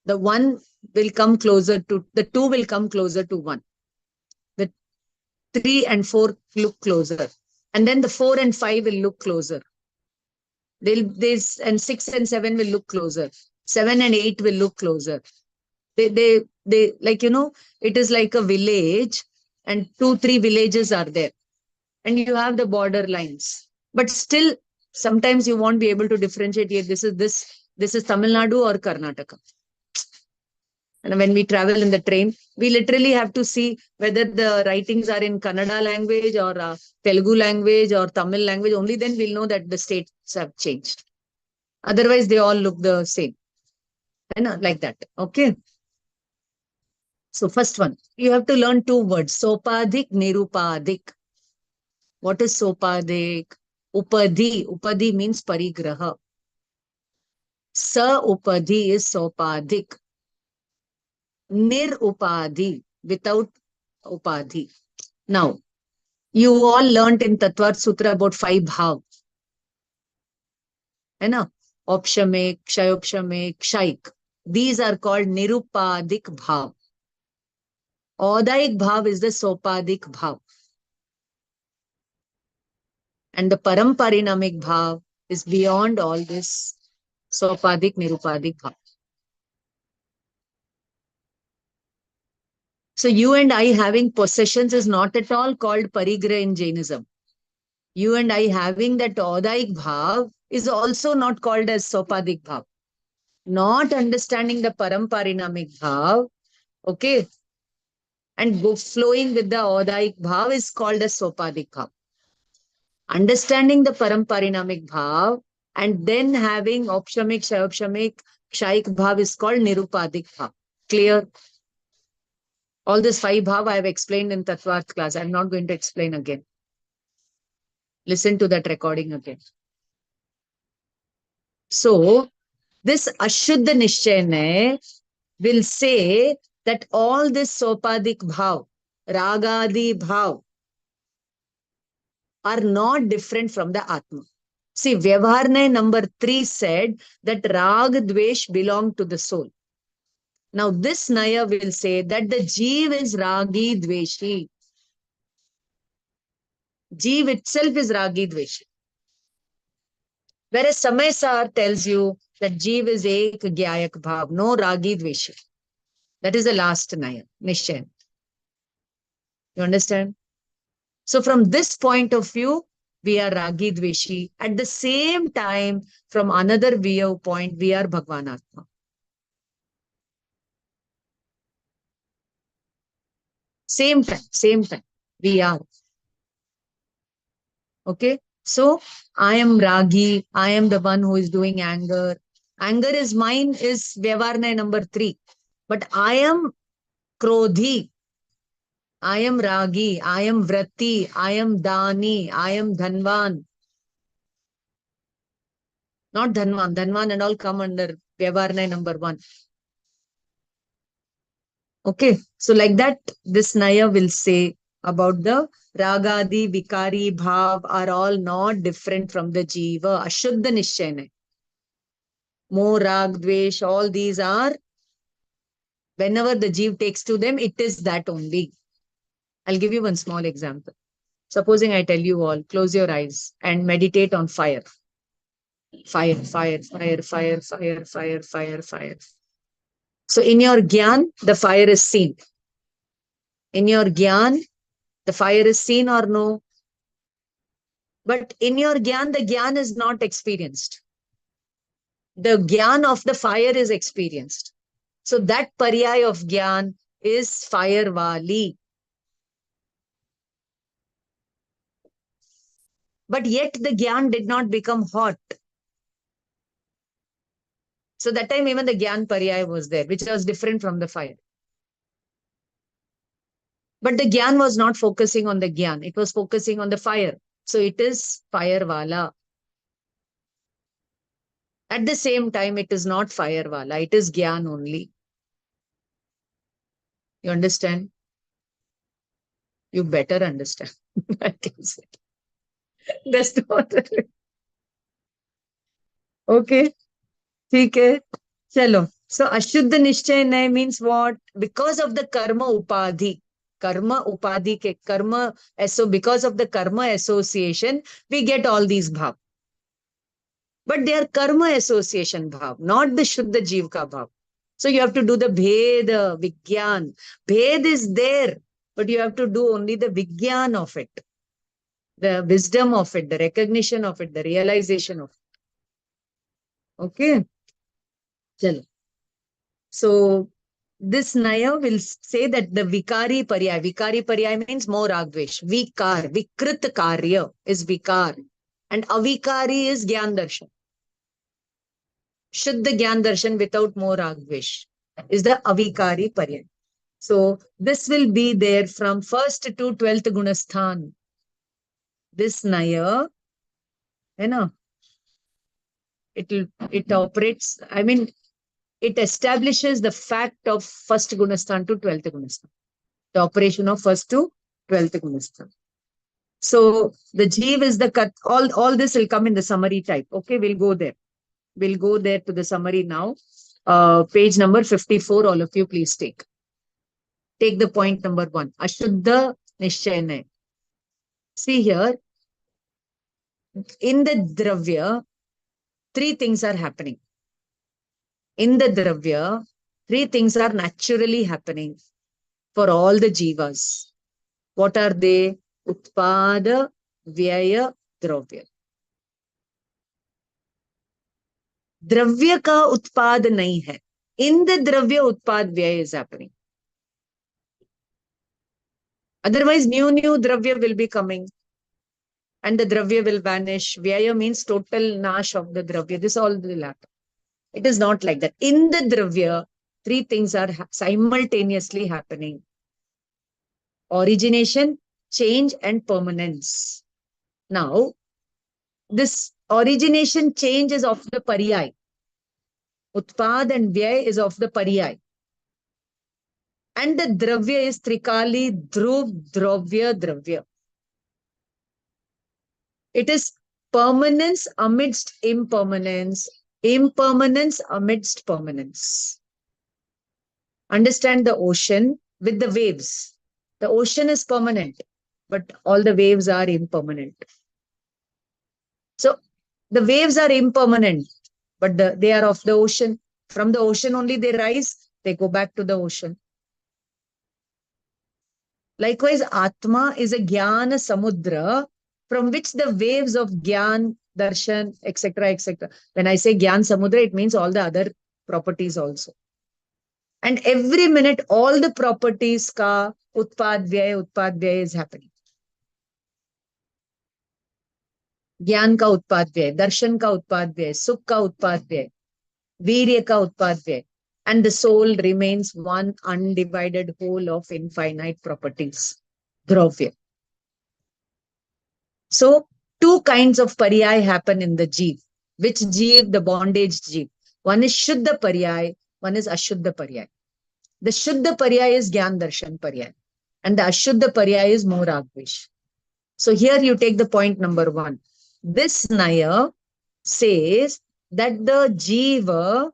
The one will come closer to, the two will come closer to one. The 3 and 4 look closer. And then the 4 and 5 will look closer. And 6 and 7 will look closer. 7 and 8 will look closer. They like, you know, it is like a village and 2-3 villages are there. And you have the border lines. But still, sometimes you won't be able to differentiate here. This is Tamil Nadu or Karnataka. And when we travel in the train, we literally have to see whether the writings are in Kannada language or Telugu language or Tamil language. Only then we'll know that the states have changed. Otherwise, they all look the same. And like that. Okay. So first one, you have to learn 2 words. Sopadhik, Nirupadhik. What is Sopadhik? Upadhi. Upadhi means parigraha. Sa upadhi is Sopadhik. Nirupadhi, without upadhi. Now, you all learnt in Tattvarth Sutra about 5 bhav. Hai na? Opshamik, Kshayopshamik, Kshaik. These are called Nirupadik bhav. Audaik bhav is the Sopadik bhav. And the Paramparinamic bhav is beyond all this Sopadik, Nirupadik bhav. So you and I having possessions is not at all called parigraha in Jainism. You and I having that Audaik bhav is also not called as Sopadik bhav. Not understanding the Paramparinamic bhav, okay, and flowing with the Audaik bhav is called as Sopadik bhav. Understanding the Paramparinamic bhav and then having Opshamik, Shayopshamik, Kshaik bhav is called Nirupadik bhav. Clear? All this 5 bhav I have explained in Tattvarth class. I'm not going to explain again. Listen to that recording again. So, this Ashuddha Nishchayana will say that all this Sopadik bhav, Ragadi bhav, are not different from the Atma. See, Vyavharnaya number 3 said that Rag Dvesh belong to the soul. Now, this Naya will say that the Jeev is Ragi Dveshi. Jeev itself is Ragi Dveshi. Whereas Samay Sar tells you that Jeev is Ek Gyayak Bhav, no Ragi Dveshi. That is the last Naya, Nishayan. You understand? So from this point of view, we are Ragi Dveshi. At the same time, from another viewpoint, we are Bhagwan Atma. Same time, we are. Okay? So, I am Ragi, I am the one who is doing anger. Anger is mine, is Vyavarna number 3. But I am Krodhi. I am Ragi, I am Vrati, I am Dani, I am Dhanvan. Not Dhanvan. Dhanvan and all come under Vyavarna number 1. Okay. So like that, this Naya will say about the Ragadi, Vikari, Bhav are all not different from the Jiva. Ashuddha Nishchayana. Moh, Rag, Dvesh, all these are, whenever the Jeev takes to them, it is that only. I'll give you one small example. Supposing I tell you all, close your eyes and meditate on fire. Fire, fire, fire, fire, fire, fire, fire, fire. So in your Gyan, the fire is seen. In your Gyan, the fire is seen or no? But in your Gyan, the Gyan is not experienced. The Gyan of the fire is experienced. So that Paryay of Gyan is fire wali. But yet the Gyan did not become hot. So that time even the Gyan Paryay was there, which was different from the fire. But the Gyan was not focusing on the Gyan. It was focusing on the fire. So it is fire wala. At the same time, it is not fire wala. It is Gyan only. You understand? You better understand. I can say. That's not okay. Okay. Chalo. So Ashuddha Nishchay Naya means what? Because of the karma upadhi. Karma upadhi ke karma. So because of the karma association, we get all these bhav. But they are karma association bhav, not the Shuddha Jeev ka bhav. So you have to do the Bhed, Vigyan. Bhed is there, but you have to do only the Vigyan of it. The wisdom of it, the recognition of it, the realization of it. Okay. Chalo. So this Naya will say that the Vikari Paryay means more Ragvesh. Vikar, Vikrit Karya is Vikar. And Avikari is Gyan Darshan. Shuddha Gyan Darshan without more Ragvesh is the Avikari Paryay. So this will be there from 1st to 12th Gunasthan. This Naya, you know, it operates, I mean, it establishes the fact of 1st Gunasthan to 12th Gunasthan. The operation of 1st to 12th Gunasthan. So the Jeev is the cut. All this will come in the summary type. Okay, we'll go there. We'll go there to the summary now. Page number 54, all of you please take. Take the point number 1. Ashuddha Nishchayana. See here, in the Dravya, 3 things are happening. In the Dravya, 3 things are naturally happening for all the Jivas. What are they? Utpada, Vyaya, Dravya. Dravya ka utpad nahi hai. In the Dravya, utpad Vyaya is happening. Otherwise, new Dravya will be coming. And the Dravya will vanish. Vyaya means total nash of the Dravya. This all will happen. It is not like that. In the Dravya, 3 things are simultaneously happening. Origination, change and permanence. Now, this origination change is of the Paryay. Utpad and Vyay is of the Paryay. And the Dravya is Trikali, Dhruv, Dravya, Dravya. It is permanence amidst impermanence, impermanence amidst permanence. Understand the ocean with the waves. The ocean is permanent. but all the waves are impermanent. So the waves are impermanent, but they are of the ocean. From the ocean only they rise, they go back to the ocean. Likewise, Atma is a Jnana Samudra from which the waves of Gyan, Darshan, etc., etc. When I say Gyan Samudra, it means all the other properties also. And every minute, all the properties ka Utpad Vyaya is happening. Gyan ka Utpad Vyaya, Darshan ka Utpad Vyaya, Sukh ka Utpad Vyaya, Virya ka Utpad Vyaya. And the soul remains one undivided whole of infinite properties. Dravya. So, two kinds of paryay happen in the jeev. Which jeev? The bondage jeev. One is Shuddha paryay, one is Ashuddha paryay. The Shuddha paryay is Gyan Darshan paryay. And the Ashuddha paryay is Moh Rag Dvesh. So here you take the point number 1. This Naya says that the jiva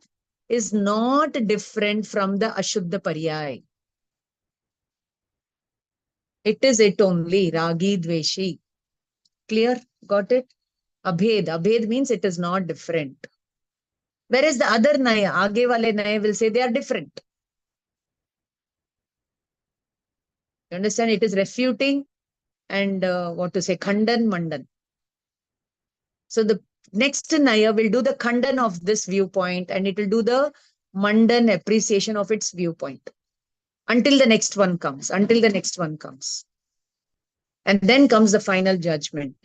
is not different from the Ashuddha paryay. It is it only, Ragi Dveshi. Clear? Got it? Abhed. Abhed means it is not different. Whereas the other Naya, Aage wale Naya will say they are different. You understand? It is refuting and Khandan Mandan. So the next Naya will do the Khandan of this viewpoint and it will do the Mandan appreciation of its viewpoint. Until the next one comes. And then comes the final judgment.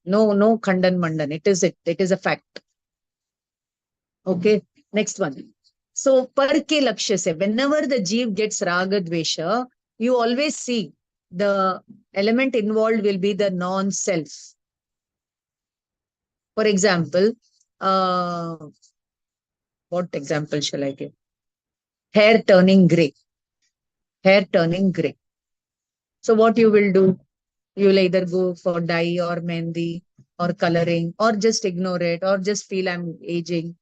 No Khandan Mandan. It is a fact. Okay, next one. So, par ke lakshya se, whenever the jeev gets raga dvesha, you always see the element involved will be the non-self. For example, what example shall I give? Hair turning grey. So what you will do? You will either go for dye or mehndi or coloring or just ignore it or just feel I'm aging.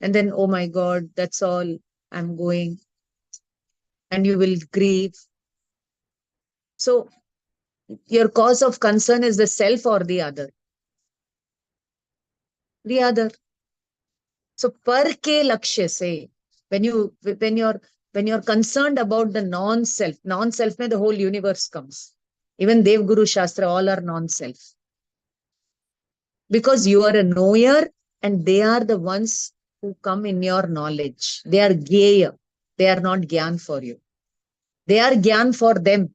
And then, oh my God, that's all I'm going. And you will grieve. So your cause of concern is the self or the other? The other. So par ke lakshya se, when you're concerned about the non-self mein the whole universe comes. Even Dev Guru Shastra, all are non-self. Because you are a knower and they are the ones who come in your knowledge. They are Gyeya. They are not Gyan for you. They are Gyan for them.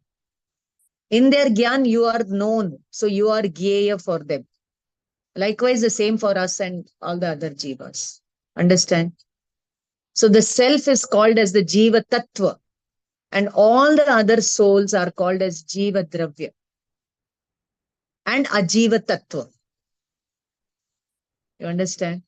In their Gyan, you are known. So you are Gyeya for them. Likewise, the same for us and all the other jivas. Understand? So the self is called as the Jiva Tattva. And all the other souls are called as Jiva Dravya. And Ajiva Tattva. You understand?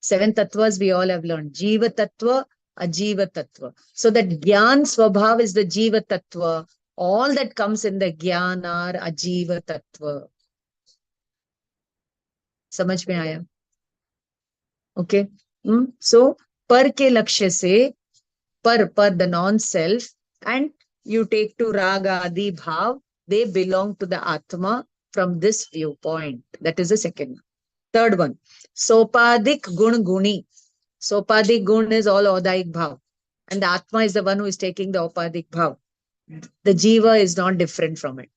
7 tattvas we all have learned. Jiva Tattva, Ajiva Tattva. So that Gyan Swabhav is the Jiva Tattva. All that comes in the Gyan are Ajiva Tattva. Samajh mein aaya? Okay. So, par ke lakshya se, par the non-self, and you take to raga adi bhav, they belong to the Atma from this viewpoint. That is the second one. Third one, Sopadik gun guni. Sopadik gun is all Odaik bhav. And the Atma is the one who is taking the Opadik bhav. The Jiva is not different from it.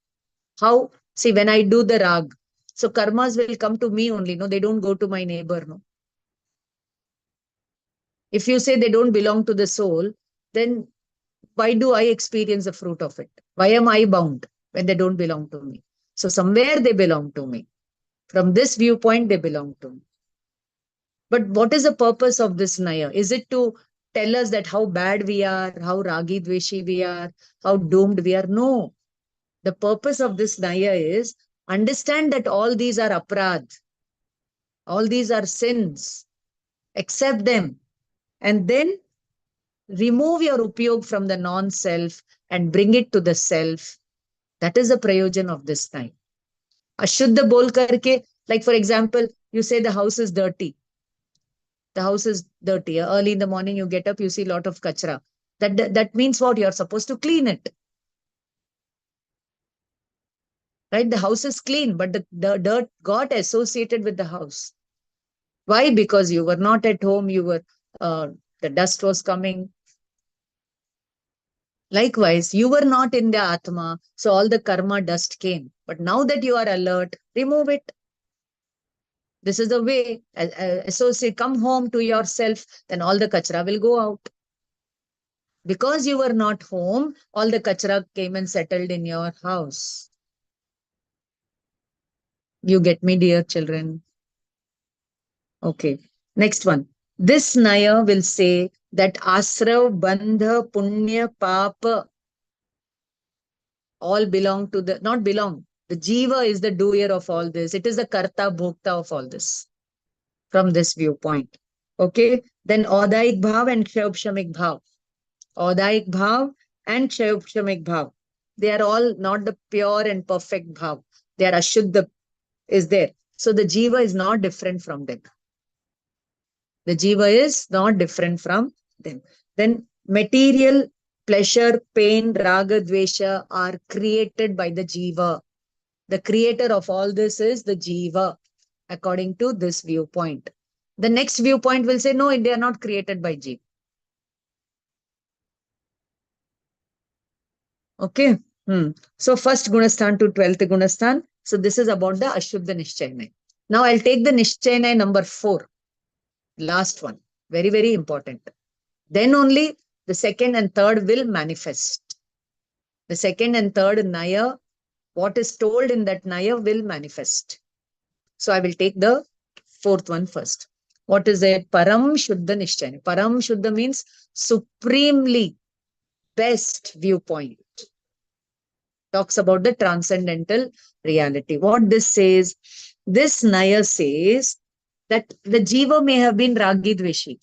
How? See, when I do the rag, so karmas will come to me only. No, they don't go to my neighbor. No. If you say they don't belong to the soul, then why do I experience the fruit of it? Why am I bound when they don't belong to me? So somewhere they belong to me. From this viewpoint, they belong to me. But what is the purpose of this Naya? Is it to tell us that how bad we are, how Ragi Dveshi we are, how doomed we are? No. The purpose of this Naya is understand that all these are aprad. All these are sins. Accept them. And then remove your upyog from the non-self and bring it to the self. That is the prayojan of this time. Ashuddha bol karke, like for example, you say the house is dirty. The house is dirty. Early in the morning, you get up, you see a lot of kachra. That means what? You're supposed to clean it. right? The house is clean, but the dirt got associated with the house. Why? Because you were not at home, the dust was coming. Likewise, you were not in the Atma, so all the karma dust came. But now that you are alert, remove it. This is the way. Associate, come home to yourself, then all the kachra will go out. Because you were not home, all the kachra came and settled in your house. You get me, dear children? Okay. Next one. This Naya will say that Asrav, Bandha, Punya, Papa all belong to the, not belong. The Jiva is the doer of all this. It is the Karta, Bhokta of all this. From this viewpoint. Okay. Then Audaik Bhav and Kshaupshamik Bhav. Audaik Bhav and Kshaupshamik Bhav. They are all not the pure and perfect Bhav. They are Ashuddha is there. So the Jiva is not different from them. The Jiva is not different from them. Then material, pleasure, pain, raga, dvesha are created by the Jiva. The creator of all this is the Jiva, according to this viewpoint. The next viewpoint will say, no, they are not created by Jiva. Okay. So first Gunasthan to 12th Gunasthan. So this is about the Ashuddha Nishchayanai. Now I'll take the Nishchayanai number 4. Last one. Very, very important. Then only the second and third will manifest. The second and third Naya, what is told in that Naya will manifest. So I will take the fourth one first. What is it? Param Shuddha Nishchayanai. Param Shuddha means supremely best viewpoint. Talks about the transcendental reality. What this says, this Naya says that the Jiva may have been Ragi Dveshi.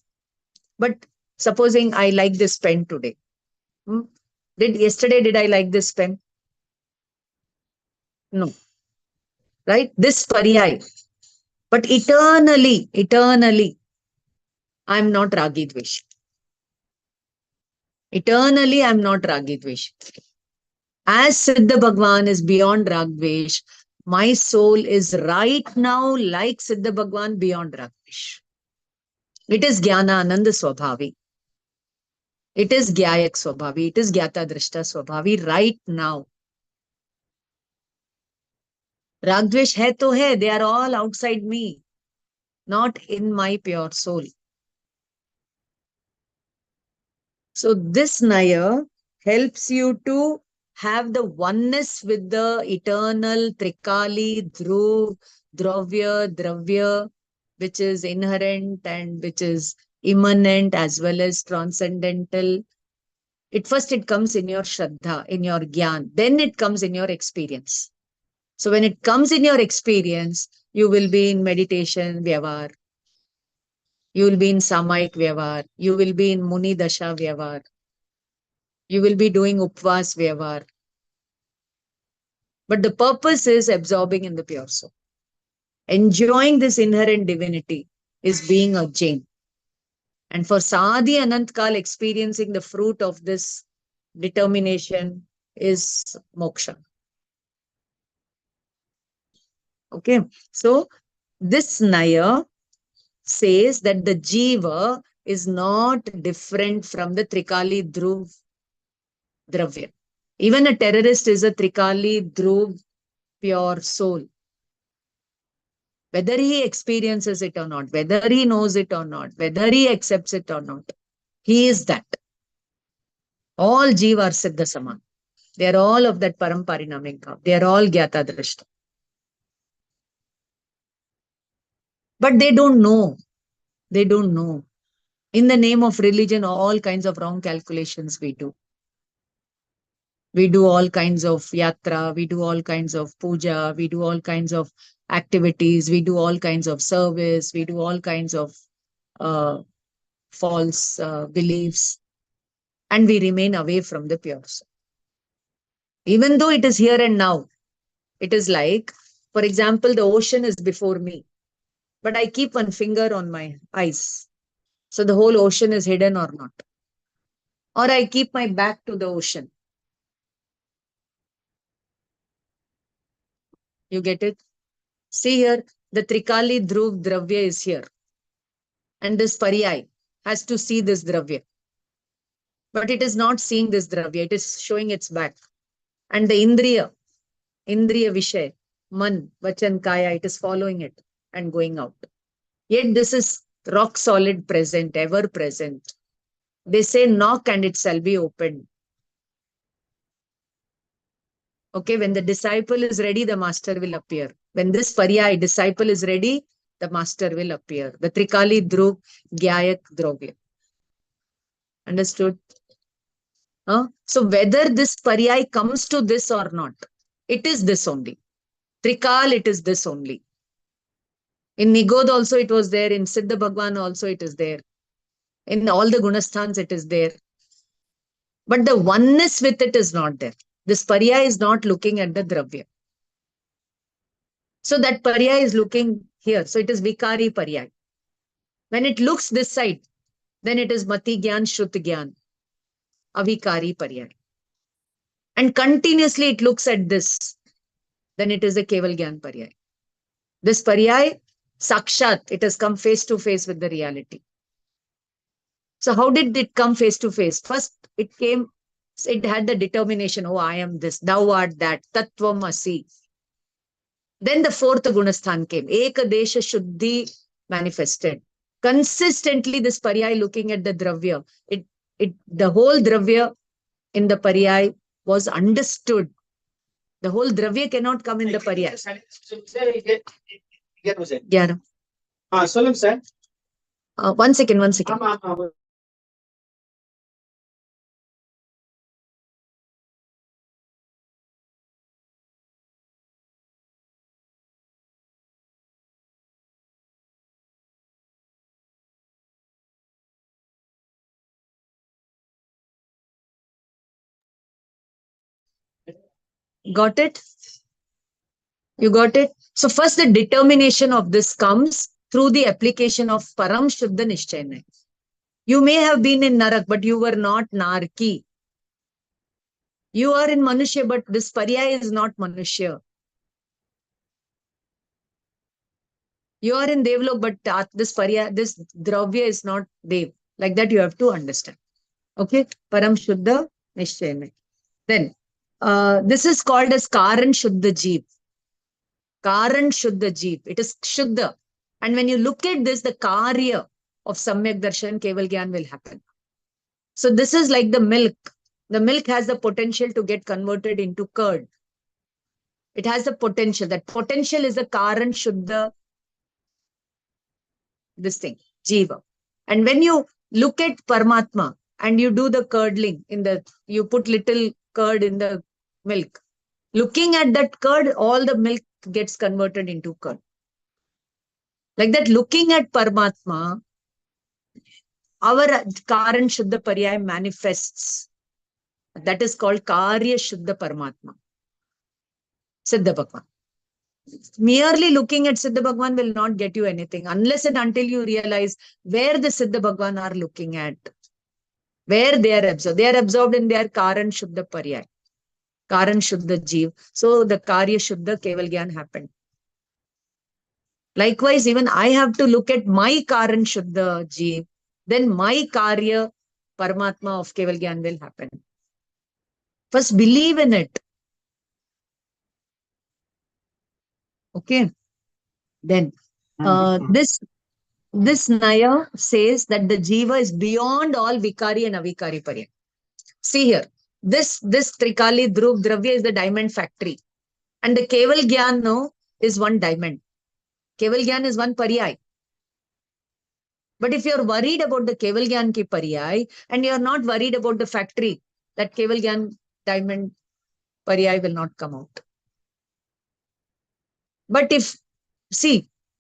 But supposing I like this pen today. Yesterday, did I like this pen? No. Right? This Pariyai. But eternally, I'm not Ragi Dveshi. Eternally, I'm not Ragi Dveshi. As Siddha Bhagwan is beyond Rag Dvesh, my soul is right now like Siddha Bhagwan beyond Rag Dvesh. It is Jnana Ananda Swabhavi. It is Gyayak Swabhavi. It is Gyata Drishta Swabhavi right now. Rag Dvesh hai to hai. They are all outside me, not in my pure soul. So this Naya helps you to have the oneness with the eternal Trikali, Dhruv, Dravya, which is inherent and which is immanent as well as transcendental. First it comes in your Shraddha, in your Gyan. Then it comes in your experience. So when it comes in your experience, you will be in meditation, Vyavar. You will be in Samaik Vyavar. You will be in Muni Dasha Vyavar. You will be doing Upvas Vyavar. But the purpose is absorbing in the pure soul. Enjoying this inherent divinity is being a Jain. And for Sadi Anantkal, experiencing the fruit of this determination is moksha. Okay. So this Naya says that the Jiva is not different from the Trikali Dhruv Dravya. Even a terrorist is a Trikali Dhruv pure soul. Whether he experiences it or not, whether he knows it or not, whether he accepts it or not, he is that. All Jiva are Siddha Saman. They are all of that Paramparinamik Bhav. They are all Gyata Drishta. But they don't know. They don't know. In the name of religion, all kinds of wrong calculations we do. We do all kinds of yatra, we do all kinds of puja, we do all kinds of activities, we do all kinds of service, we do all kinds of false beliefs, and we remain away from the pure soul. Even though it is here and now, it is like, for example, the ocean is before me, but I keep one finger on my eyes. So the whole ocean is hidden or not. Or I keep my back to the ocean. You get it? See here, the Trikali Dhruv Dravya is here. And this Paryay has to see this Dravya. But it is not seeing this Dravya. It is showing its back. And the Indriya Vishay, Man, Vachan, Kaya, it is following it and going out. Yet this is rock solid present, ever present. They say knock and it shall be opened. Okay, when the disciple is ready, the master will appear. When this Paryay disciple is ready, the master will appear. The Trikali Dhruv Gyayak Dravya. Understood? So whether this Paryay comes to this or not, it is this only. Trikal, it is this only. In Nigod also it was there. In Siddha Bhagwan also it is there. In all the Gunasthans it is there. But the oneness with it is not there. This Paryay is not looking at the Dravya. So that Paryay is looking here. So it is Vikari Paryay. When it looks this side, then it is Mati Gyan, Shruti Gyan. Avikari Paryay. And continuously it looks at this. Then it is a Keval Gyan Paryay. This Paryay, Sakshat, it has come face to face with the reality. So how did it come face to face? First, it had the determination, oh, I am this, thou art that, Tattvam Asi. Then the fourth Gunasthan came. Ekadesha Shuddhi manifested. Consistently, this Paryay looking at the Dravya, the whole Dravya in the Paryay was understood. The whole Dravya cannot come in the Paryay. One second. Got it? You got it? So first the determination of this comes through the application of Param Shuddha Nishchayana. You may have been in Narak, but you were not Narki. You are in Manushya, but this Paryay is not Manushya. You are in Devlok, but this Paryay, this Dravya is not Dev. Like that you have to understand. Okay? Param Shuddha Nishchayana. Then, this is called as Karan Shuddha Jeev. Karan Shuddha Jeev. It is Shuddha. And when you look at this, the Karya of Samyak Darshan, Keval Gyan will happen. So this is like the milk. The milk has the potential to get converted into curd. It has the potential. That potential is the Karan Shuddha, this thing, Jiva. And when you look at Paramatma and you do the curdling, you put little curd in the milk. Looking at that curd, all the milk gets converted into curd. Like that, looking at Paramatma, our Karan Shuddha Paryay manifests. That is called Karya Shuddha Paramatma. Siddha Bhagwan. Merely looking at Siddha Bhagwan will not get you anything unless and until you realize where the Siddha Bhagwan are looking at. Where they are absorbed. They are absorbed in their Karan Shuddha Paryay. Karan Shuddha Jeev. So the Karya Shuddha Keval Gyan happened. Likewise, even I have to look at my Karan Shuddha Jeev. Then my Karya Paramatma of Keval Gyan will happen. First, believe in it. Okay. Then, this Naya says that the Jiva is beyond all Vikari and Avikari Paryay. See here. This Trikali Dhruv Dravya is the diamond factory. And the Keval Gyan is one diamond. Keval Gyan is one Paryay. But if you're worried about the Keval Gyan ki Paryay and you're not worried about the factory, that Keval Gyan diamond Paryay will not come out. But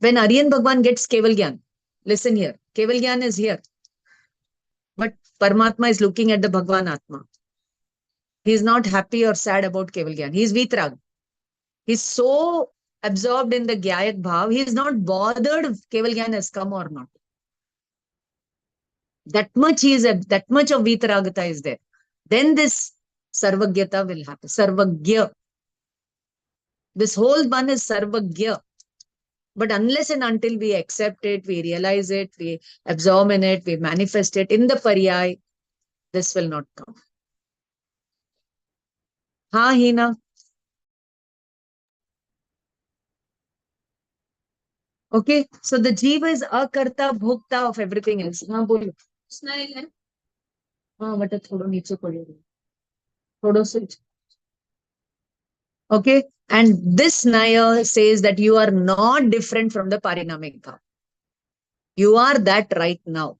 when Aryan Bhagwan gets Keval Gyan, listen here, Keval Gyan is here. But Paramatma is looking at the Bhagwan Atma. He is not happy or sad about Keval Gyan. He is Vitrag. He is so absorbed in the Gyayak Bhav, he is not bothered if Keval Gyan has come or not. That much of Vitragata is there. Then this Sarvagyata will happen. Sarvagya. This whole one is Sarvagya. But unless and until we accept it, we realize it, we absorb in it, we manifest it in the Paryay, this will not come. Ha, Hina? Okay, so the Jiva is akarta, bhokta of everything else. Ha, bolo. Ha, but thodo niche padega. Thodo se. Okay, and this Naya says that you are not different from the Parinamic Bhav. You are that right now.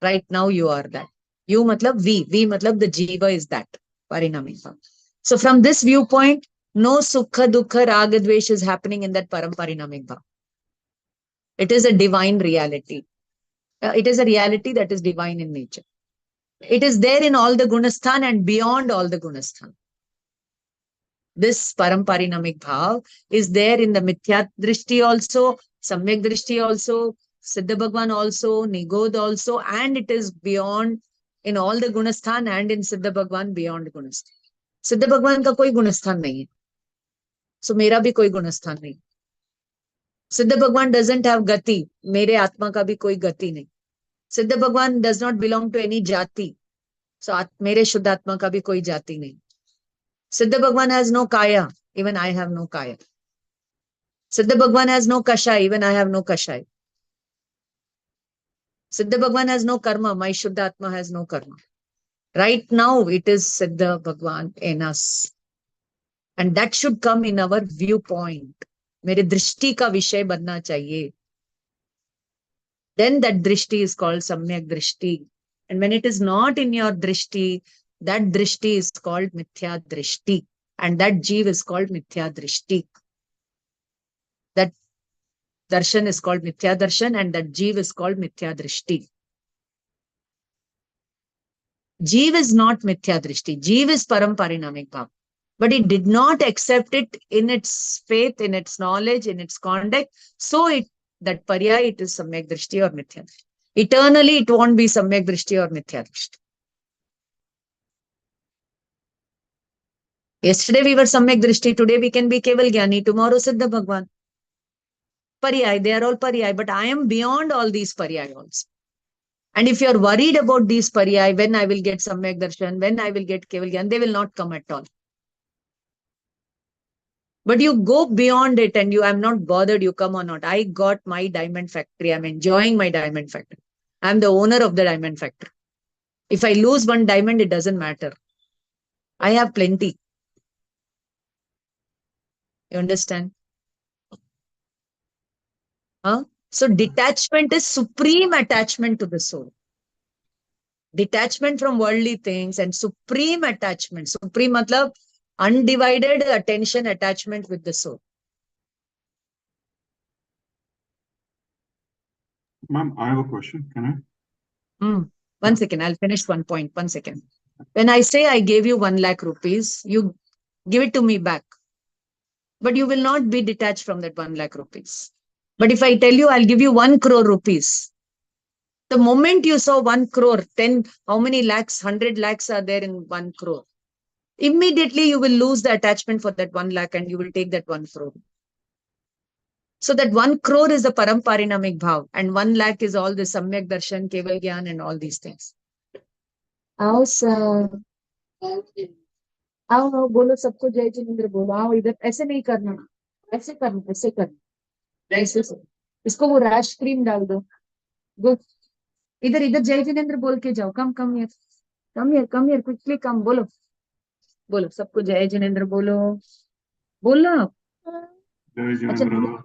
Right now you are that. You matlab we matlab the Jiva is that. Parinamic Bhav. So from this viewpoint, no Sukha, Dukha, Raga, Dvesh is happening in that Parinamic Bhav. It is a divine reality. It is a reality that is divine in nature. It is there in all the Gunasthan and beyond all the Gunasthan. This Parinamic Bhav is there in the Mithya Drishti also, Samyak Drishti also, Siddha Bhagwan also, Nigod also, and it is beyond in all the Gunasthan and in Siddha Bhagwan beyond Gunasthan. Siddha Bhagwan ka koi Gunasthan nahi hai. So mera bhi koi Gunasthan nahi. Siddha Bhagwan doesn't have gati. Mere Atma ka bhi koi gati nahi. Siddha Bhagwan does not belong to any jati. So mere Shuddha Atma ka bhi koi jati nahi. Siddha Bhagwan has no kaya. Even I have no kaya. Siddha Bhagwan has no kashai. Even I have no kashai. Siddha Bhagwan has no karma. My Shuddha Atma has no karma. Right now, it is Siddha Bhagwan in us. And that should come in our viewpoint. Mere drishti ka vishay banna chahiye. Then that drishti is called Samyak Drishti. And when it is not in your drishti, that drishti is called Mithya Drishti. And that Jeev is called Mithya Drishti. That darshan is called Mithya Darshan and that Jeev is called Mithya Drishti. Jeev is not Mithya Drishti. Jeev is Parinamic Bhav. But it did not accept it in its faith, in its knowledge, in its conduct. So that Paryay, it is Samyak Drishti or Mithya Drishti. Eternally, it won't be Samyak Drishti or Mithya Drishti. Yesterday we were Samyak Drishti, today we can be Keval Jnani, tomorrow Siddha Bhagwan. Paryay, they are all Paryay, but I am beyond all these Paryay also. And if you are worried about these Paryay, when I will get Samyak Darshan, when I will get Keval Jnana, they will not come at all. But you go beyond it and I'm not bothered, you come or not. I got my diamond factory. I'm enjoying my diamond factory. I'm the owner of the diamond factory. If I lose one diamond, it doesn't matter. I have plenty. You understand? Huh? So detachment is supreme attachment to the soul. Detachment from worldly things and supreme attachment. Supreme matlab undivided attention attachment with the soul. Ma'am, I have a question. Can I? 1 second. I'll finish one point. 1 second. When I say I gave you 1 lakh rupees, you give it to me back. But you will not be detached from that 1 lakh rupees. But if I tell you I'll give you 1 crore rupees, the moment you saw 1 crore, 10, how many lakhs, 100 lakhs are there in 1 crore? Immediately you will lose the attachment for that 1 lakh and you will take that 1 crore. So that 1 crore is the Parinamic Bhav and 1 lakh is all the Samyak Darshan, Keval Gyan and all these things. आओ sir. आओ बोलो सबको जय जिनेंद्र बोलो. आओ इधर ऐसे नहीं करना. ऐसे करना, ऐसे करना. ऐसे से. इसको वो रैश क्रीम डाल दो. Go. इधर जय जिनेंद्र बोल के जाओ. Come here, quickly come. बोलो सबको जय जिनेंद्र बोलो. बोलो. Jai Jinendra.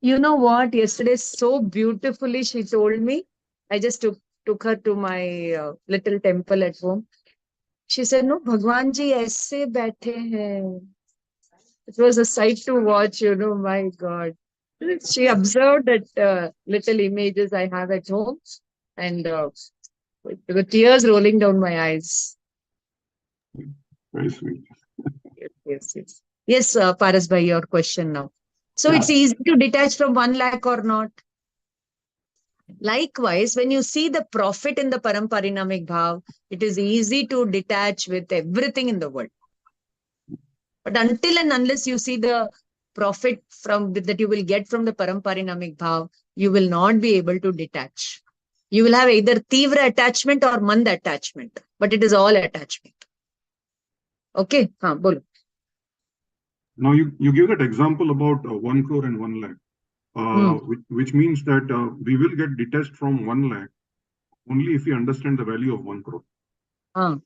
You know what? Yesterday, so beautifully, she told me. I just took her to my little temple at home. She said, no, Bhagwan ji aise baithe hain. It was a sight to watch, my God. She observed that little images I have at home and there were tears rolling down my eyes. Very sweet. Yes. Yes, Paras bhai, your question now. So it's easy to detach from 1 lakh or not. Likewise, when you see the profit in the Parinamic Bhav, it is easy to detach with everything in the world. But until and unless you see the profit from that you will get from the Paramparinamic Bhav, you will not be able to detach. You will have either Tivra attachment or Mand attachment, but it is all attachment. Okay? Bolo. Now you give that example about 1 crore and 1 lakh, which means that we will get detached from 1 lakh only if we understand the value of 1 crore.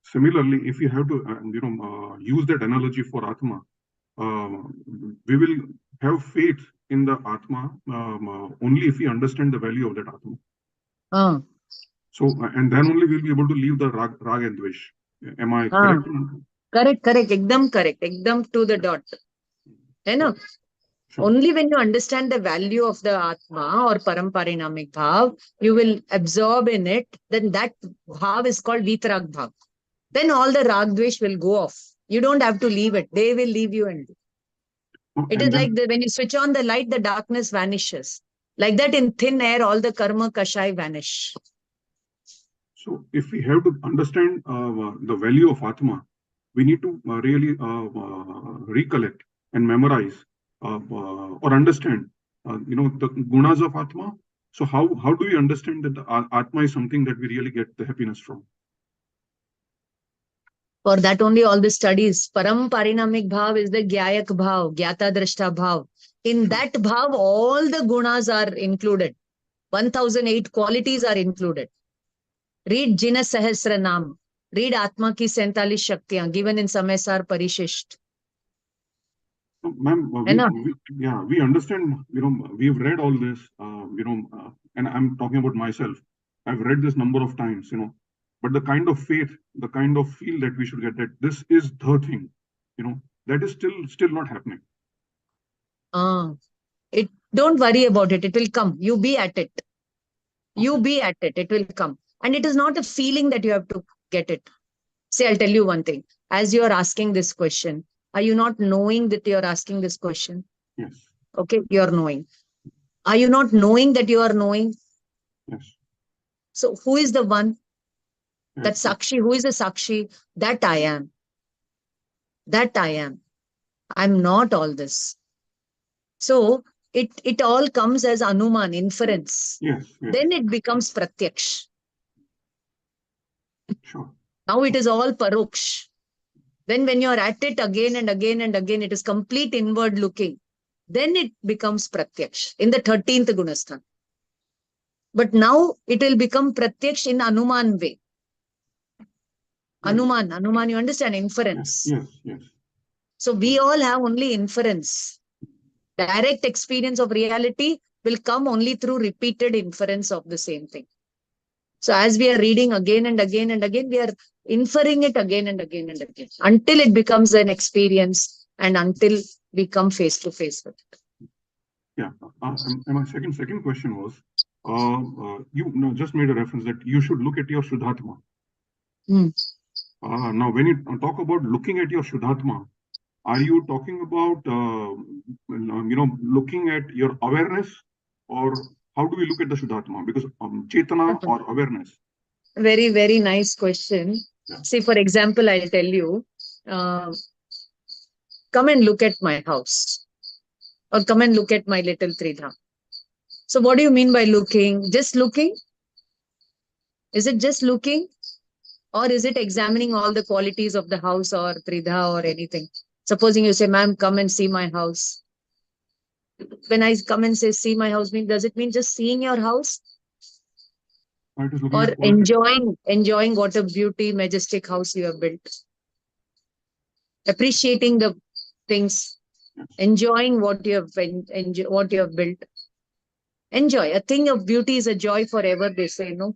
Similarly, if you have to use that analogy for Atma, we will have faith in the Atma only if we understand the value of that Atma. So, and then only we'll be able to leave the rag and dvesh. Am I correct? Correct. Ekdam correct. Ekdam to the dot. You know? Sure. Only when you understand the value of the Atma or Paramparinamic Bhav, you will absorb in it, then that Bhav is called Vitrag Bhav. Then all the Rag Dvesh will go off. You don't have to leave it. They will leave you. And it is like when you switch on the light, the darkness vanishes. Like that in thin air, all the karma kashai vanish. So if we have to understand the value of Atma, we need to really recollect and memorize or understand, the gunas of Atma. So how do we understand that the Atma is something that we really get the happiness from? For that only all the studies. Paramparinamic Bhav is the Gyayak Bhav, Gyata Drashta Bhav. In that Bhav, all the gunas are included. 1008 qualities are included. Read Jina Sahasranam. Read Atma Ki 47 Shaktiyan, given in Samaysar Parishisht. Ma'am, we understand, we've read all this, and I'm talking about myself. I've read this number of times, but the kind of faith, the kind of feel that we should get, that this is the thing, that is still not happening. Don't worry about it. It will come. You be at it. You be at it. It will come. And it is not a feeling that you have to get it. See, I'll tell you one thing. As you are asking this question, are you not knowing that you are asking this question? Yes. Okay, you are knowing. Are you not knowing that you are knowing? Yes. So who is the one? Yes. That Sakshi. Who is the Sakshi? That I am. That I am. I'm not all this. So it all comes as Anuman, inference. Yes. Then it becomes Pratyaksh. Sure. Now it is all Paroksh. Then when you are at it again and again and again, it is complete inward looking. Then it becomes Pratyaksh in the 13th Gunasthan. But now it will become Pratyaksh in Anuman way. Yes. Anuman, you understand? Inference. Yes. So we all have only inference. Direct experience of reality will come only through repeated inference of the same thing. So as we are reading again and again and again, we are inferring it again and again and again until it becomes an experience and until we come face to face with it. Yeah. And my second question was, you just made a reference that you should look at your Shuddhatma. Now, when you talk about looking at your Shuddhatma, are you talking about, looking at your awareness, or how do we look at the Shuddhatma? Because Chetana or awareness? Very, very nice question. Yeah. See, for example, I'll tell you, come and look at my house or come and look at my little Tridham. So what do you mean by looking? Just looking? Is it just looking? Or is it examining all the qualities of the house or Tridha or anything? Supposing you say, ma'am, come and see my house. When I come and say, see my house, does it mean just seeing your house? Or enjoying what a beauty, majestic house you have built. Appreciating the things. Enjoying what you have built. Enjoy. A thing of beauty is a joy forever, they say, no?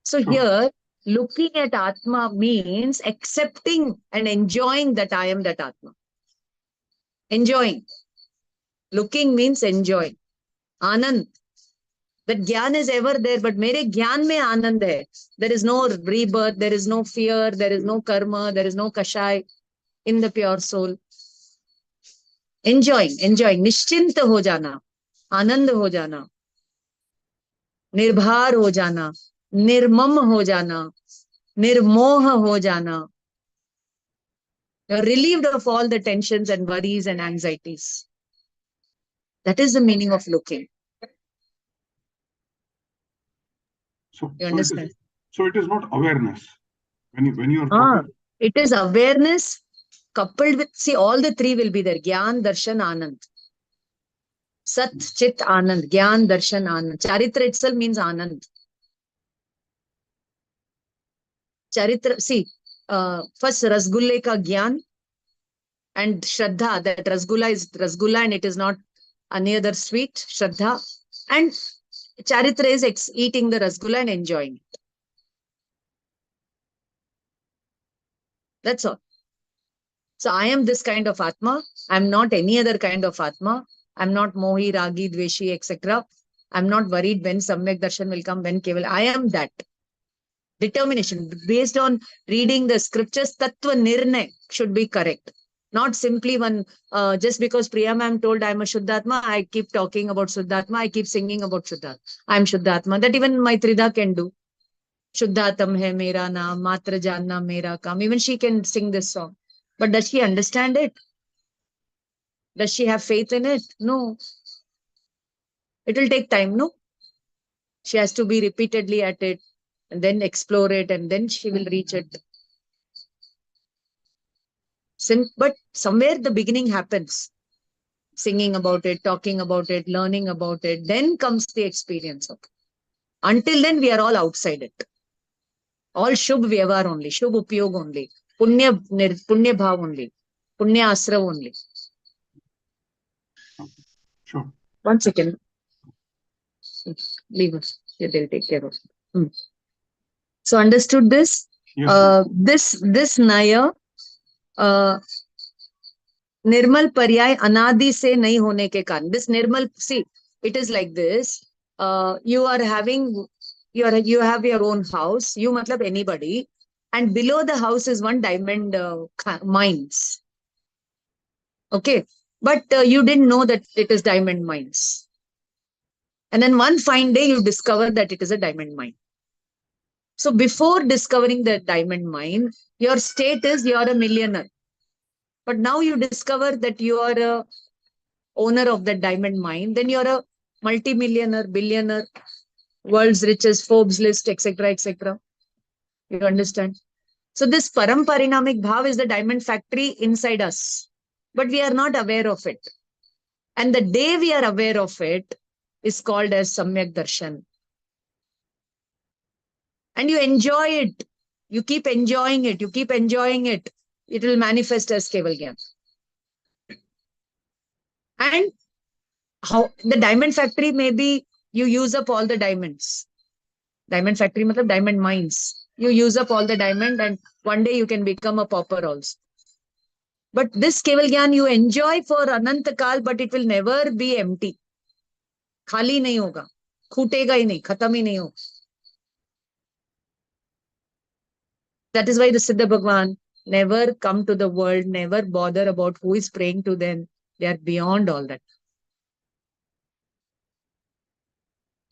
So here, looking at Atma means accepting and enjoying that I am that Atma. Enjoying. Looking means enjoy. Anand. That Gyan is ever there, but mere Gyan mein Anand hai. There is no rebirth, there is no fear, there is no karma, there is no kashai in the pure soul. Enjoying. Nishchinta ho jana. Anand ho jana. Nirbhar ho jana. Nirmam ho jana. Nirmoh ho jana. You're relieved of all the tensions and worries and anxieties. That is the meaning of looking. So, You understand? So it is not awareness. When you are Ah, talking, it is awareness coupled with, see, all the three will be there. Gyan, Darshan, Anand. Sat, Chit, Anand. Gyan, Darshan, Anand. Charitra itself means Anand. Charitra, see, first Rasgulle ka Gyan and Shraddha, that Rasgulla is Rasgulla and it is not any other sweet, Shraddha. And Charitra is eating the Rasgulla and enjoying it. That's all. So I am this kind of Atma. I'm not any other kind of Atma. I'm not Mohi, Ragi, Dveshi, etc. I'm not worried when Samyak Darshan will come, when Keval. I am that. Determination based on reading the scriptures, Tattva Nirnay should be correct. Not simply one, just because Priya ma'am told I'm a Shuddhatma, I keep talking about Shuddhatma, I keep singing about Shuddhatma. I'm Shuddhatma. That even Maitrida can do. Shuddhatam hai mera naam, matra janna mera kam. Even she can sing this song. But does she understand it? Does she have faith in it? No. It will take time, no? She has to be repeatedly at it and then explore it and then she will reach it. But somewhere the beginning happens. Singing about it, talking about it, learning about it. Then comes the experience of it. Until then, we are all outside it. All Shubh Vyavar only, Shubh Upyog only, Punya Bhav only, Punya Asra only. sure. 1 second. Leave us. They'll take care of it. So understood this? Yes. This Naya, Nirmal Paryay Anadi se nahi hone ke karan. This Nirmal, see, it is like this. You are having, you have your own house. You matlab anybody. And below the house is one diamond mines. Okay. But you didn't know that it is diamond mines. And then one fine day you discover that it is a diamond mine. So before discovering the diamond mine, your state is you are a millionaire. But now you discover that you are a owner of the diamond mine, then you're a multi-millionaire, billionaire, world's richest, Forbes list, etc., etc. You understand? So this Paramparinamic Bhav is the diamond factory inside us, but we are not aware of it. And the day we are aware of it is called as Samyak Darshan. And you enjoy it. You keep enjoying it. You keep enjoying it. It will manifest as Keval Gyan. And how the diamond factory, maybe you use up all the diamonds. Diamond factory, matlab diamond mines. You use up all the diamond and one day you can become a pauper also. But this Keval Gyan you enjoy for Anant Kal, but it will never be empty. Khali nahi hoga. Khutega hi nahi, khatam hi nahi hoga. That is why the Siddha Bhagwan never come to the world, never bother about who is praying to them. They are beyond all that.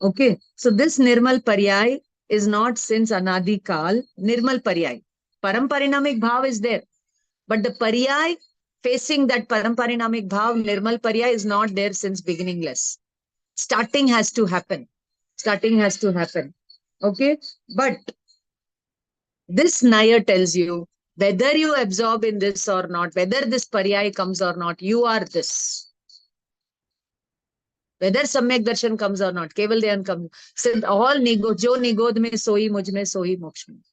Okay, so this Nirmal Paryay is not since Anadi Kal. Nirmal Paryay. Paramparinamic Bhav is there. But the Paryay facing that Paramparinamic Bhav, Nirmal Paryay is not there since beginningless. Starting has to happen. Starting has to happen. Okay, but this Naya tells you whether you absorb in this or not, whether this Paryay comes or not, you are this. Whether Samyak Darshan comes or not, Keval Dhyan comes, since all Nigod, Jo Nigod mein sohi mujh mein sohi moksha mein.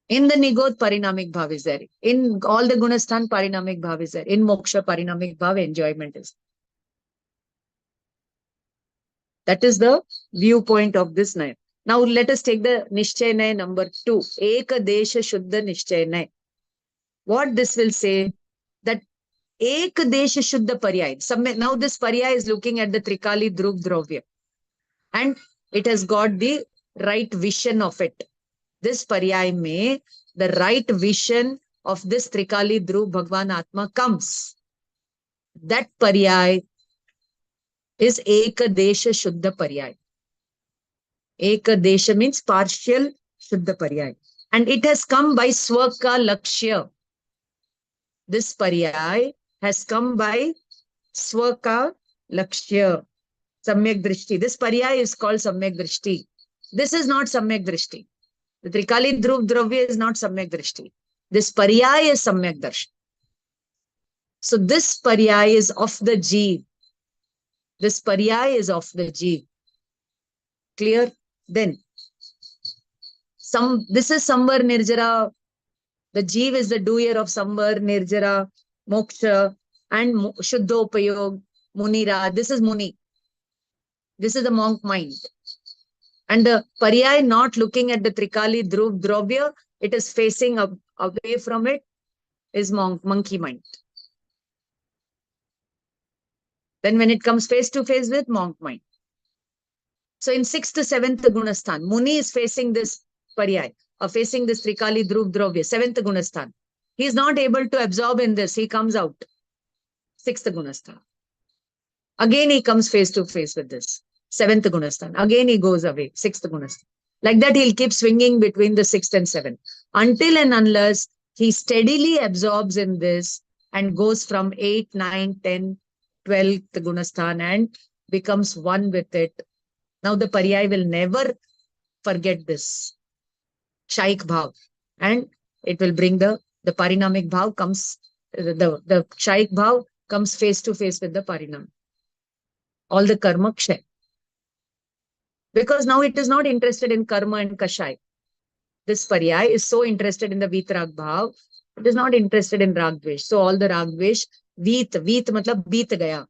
In the Nigod, Parinamic Bhav is there. In all the Gunasthan, Parinamic Bhav is there. In Moksha, Parinamic Bhav, enjoyment is there. That is the viewpoint of this Naya. Now let us take the Nishchay Naya number 2. Eka Desha Shuddha Nishchay Naya. What this will say, that Ek Desha Shuddha Paryay. Now this Paryay is looking at the Trikali Dhruv Dravya. And it has got the right vision of it. This Paryay mein, the right vision of this Trikali Dhruv Bhagwan Atma comes. That Paryay is Eka Desha Shuddha Paryay. Eka Desha means partial Shuddha Paryay. And it has come by Swaka Lakshya. This paryay has come by Swaka Lakshya. Samyak Drishti. This paryay is called Samyak Drishti. This is not Samyak Drishti. The Trikali Dhruv Dravya is not Samyak Drishti. This paryay is Samyak Darshan. So this paryay is of the Jeev. This paryay is of the Jeev. Clear? Then, this is Samvar Nirjara. The Jeev is the doer of Samvar, Nirjara, Moksha, and Shuddhopayog, Munira. This is Muni. This is the monk mind. And the paryay not looking at the Trikali Dhruv Dravya, it is facing away from it, is monkey mind. Then when it comes face to face with monk mind. So in 6th to 7th Gunasthan, Muni is facing this paryay, or facing this Trikali Dhruv Dravya, 7th Gunasthan. He is not able to absorb in this. He comes out. 6th Gunasthan. Again he comes face to face with this. 7th Gunasthan. Again he goes away. 6th Gunasthan. Like that he'll keep swinging between the 6th and 7th. Until and unless he steadily absorbs in this and goes from 8, 9, 10, 12th Gunasthan and becomes one with it. Now the paryay will never forget this. Shaik Bhav. And it will bring the Parinamic Bhav comes, the Shaik Bhav comes face to face with the Parinam. All the karma kshay. Because now it is not interested in karma and kashay. This paryay is so interested in the Vitrag Bhav. It is not interested in Ragdvesh. So all the Ragdvesh, Veet matlab beet gaya.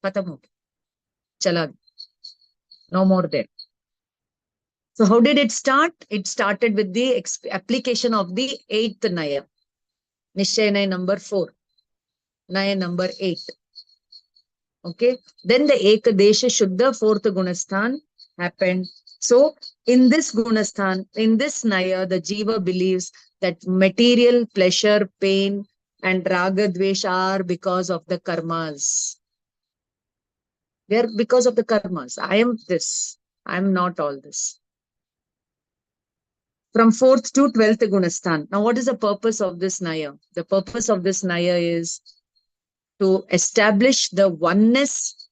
Khatam ho gaya. Chala. No more there. So how did it start? It started with the application of the 8th Naya. Nishchay Naya number 4. Naya number 8. Okay. Then the Ekadesha Shuddha 4th Gunasthan happened. So in this Gunasthan, in this Naya, the Jiva believes that material, pleasure, pain, and Raga Dvesh are because of the karmas. They are because of the karmas. I am this. I am not all this. From 4th to 12th Gunasthan. Now, what is the purpose of this Naya? The purpose of this Naya is to establish the oneness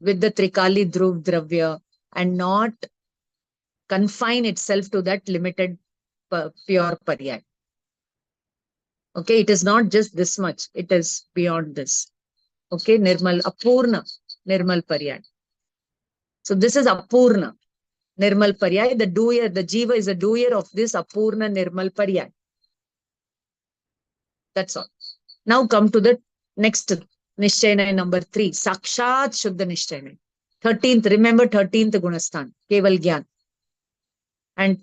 with the Trikali Dhruv Dravya and not confine itself to that limited pure paryay. Okay, it is not just this much. It is beyond this. Okay, Nirmal, Apurna, Nirmal paryay. So this is Apurna. Nirmal paryay, the doer, the Jiva is a doer of this Apurna Nirmal paryay. That's all. Now come to the next Nishchay number 3. Sakshat Shuddha Nishchay. 13th, remember 13th Gunasthan, Keval Gyan. And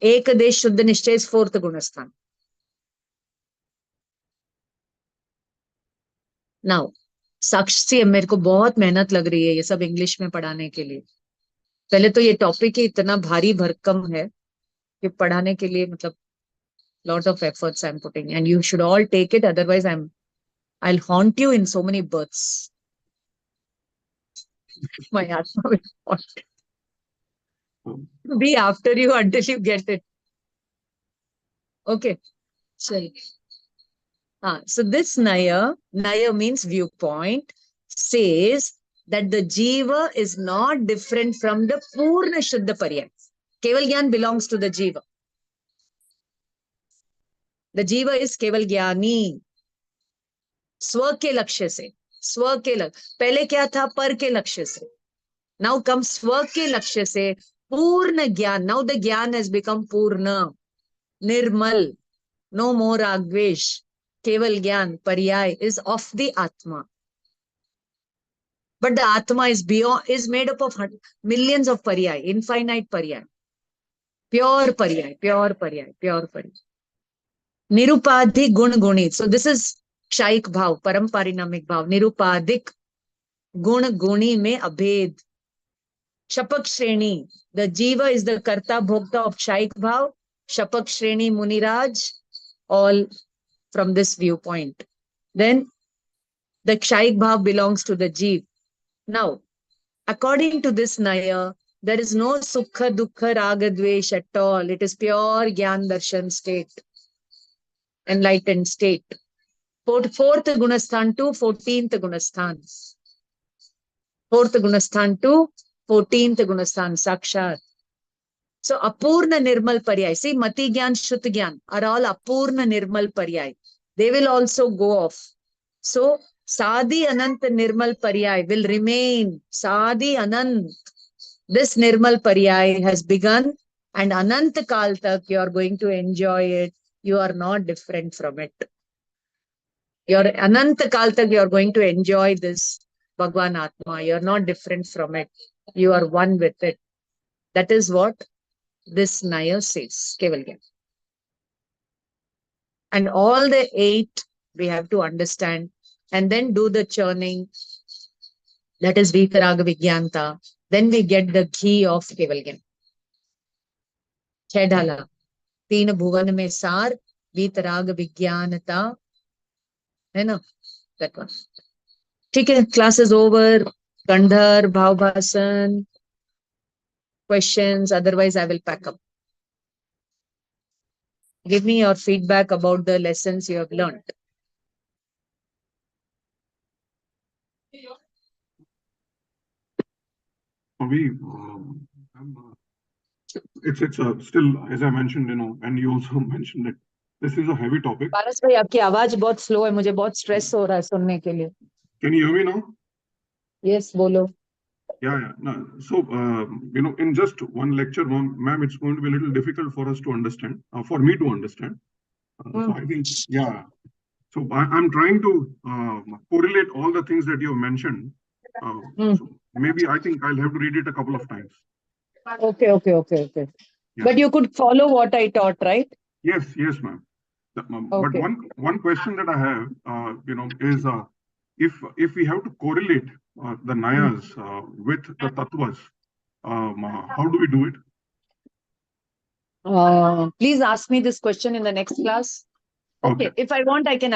Ekadesh Shuddha Nishchay is 4th Gunasthan. Now, साक्षी मेरे को बहुत मेहनत लग रही है ये सब English में पढ़ाने के लिए. पहले तो ये टॉपिक ही इतना भारी भरकम है कि पढ़ाने के लिए मतलब lot of efforts I'm putting and you should all take it, otherwise I'll haunt you in so many births. My Atma will haunt. Be after you until you get it. Okay. So this Naya means viewpoint, says that the Jiva is not different from the Purna Shuddha Paryay. Keval Gyan belongs to the Jiva. The Jiva is Keval Gyani. Swa ke lakshya se. Swa ke lakshya. Pehle kya tha? Par ke lakshya se. Now comes Swa ke lakshya se. Purna Gyan. Now the Gyan has become Purna. Nirmal. No more Agvesh. Keval Gyan, Paryay is of the Atma. But the Atma is made up of millions of Paryay, infinite Paryay. Pure Paryay, pure Paryay, pure Paryay. Nirupadhi Gun Gunit. So this is Shaik Bhav, Paramparinamic Bhav. Nirupadhik Gun Guni me Abhed. Shapak Shreni. The Jiva is the Karta Bhokta of Shaik Bhav. Shapak Shreni Muniraj. All from this viewpoint. Then the Kshaik Bhav belongs to the Jeev. Now, according to this Naya, There is no Sukha, Dukkha, Raga, Dvesh at all. It is pure Gyan Darshan state, enlightened state. Fourth Gunasthan to 14th Gunasthan. Fourth Gunasthan to 14th Gunasthan, Sakshat. So Apurna Nirmal Paryay. See, Mati Gyan, Shruti Gyan are all Apurna Nirmal Paryay. They will also go off. So Sadi Anant Nirmal Paryay will remain. Sadi Anant. This Nirmal Paryay has begun, and Anant Kal Tak you are going to enjoy it. You are not different from it. Your Anant Kal Tak you are going to enjoy this Bhagwan Atma. You are not different from it. You are one with it. That is what this Naya says. Keval Gyan. And all the 8 we have to understand and then do the churning. That is Vitaraga Vigyanta. Then we get the key of Keval Gyan. Chedala. Teen Bhuvan mein Sar, Vitaraga Vigyanata. Hai na? That one. Okay, class is over. Gandhar, Bhavbhasan. Questions, otherwise I will pack up. Give me your feedback about the lessons you have learned. It's still, as I mentioned, and you also mentioned it, this is a heavy topic. पारस भाई आपकी आवाज बहुत slow है, मुझे बहुत stress हो रहा है सुनने के लिए. Can you hear me now? Yes, बोलो. Yeah. No. So, in just one lecture, ma'am, it's going to be a little difficult for us to understand, for me to understand. So I think, yeah. So I'm trying to correlate all the things that you have mentioned. So maybe I think I'll have to read it a couple of times. Okay. Yeah. But you could follow what I taught, right? Yes, ma'am. But one question that I have, is if we have to correlate the Nayas with the Tattvas, how do we do it? Please ask me this question in the next class. Okay. If I want, I can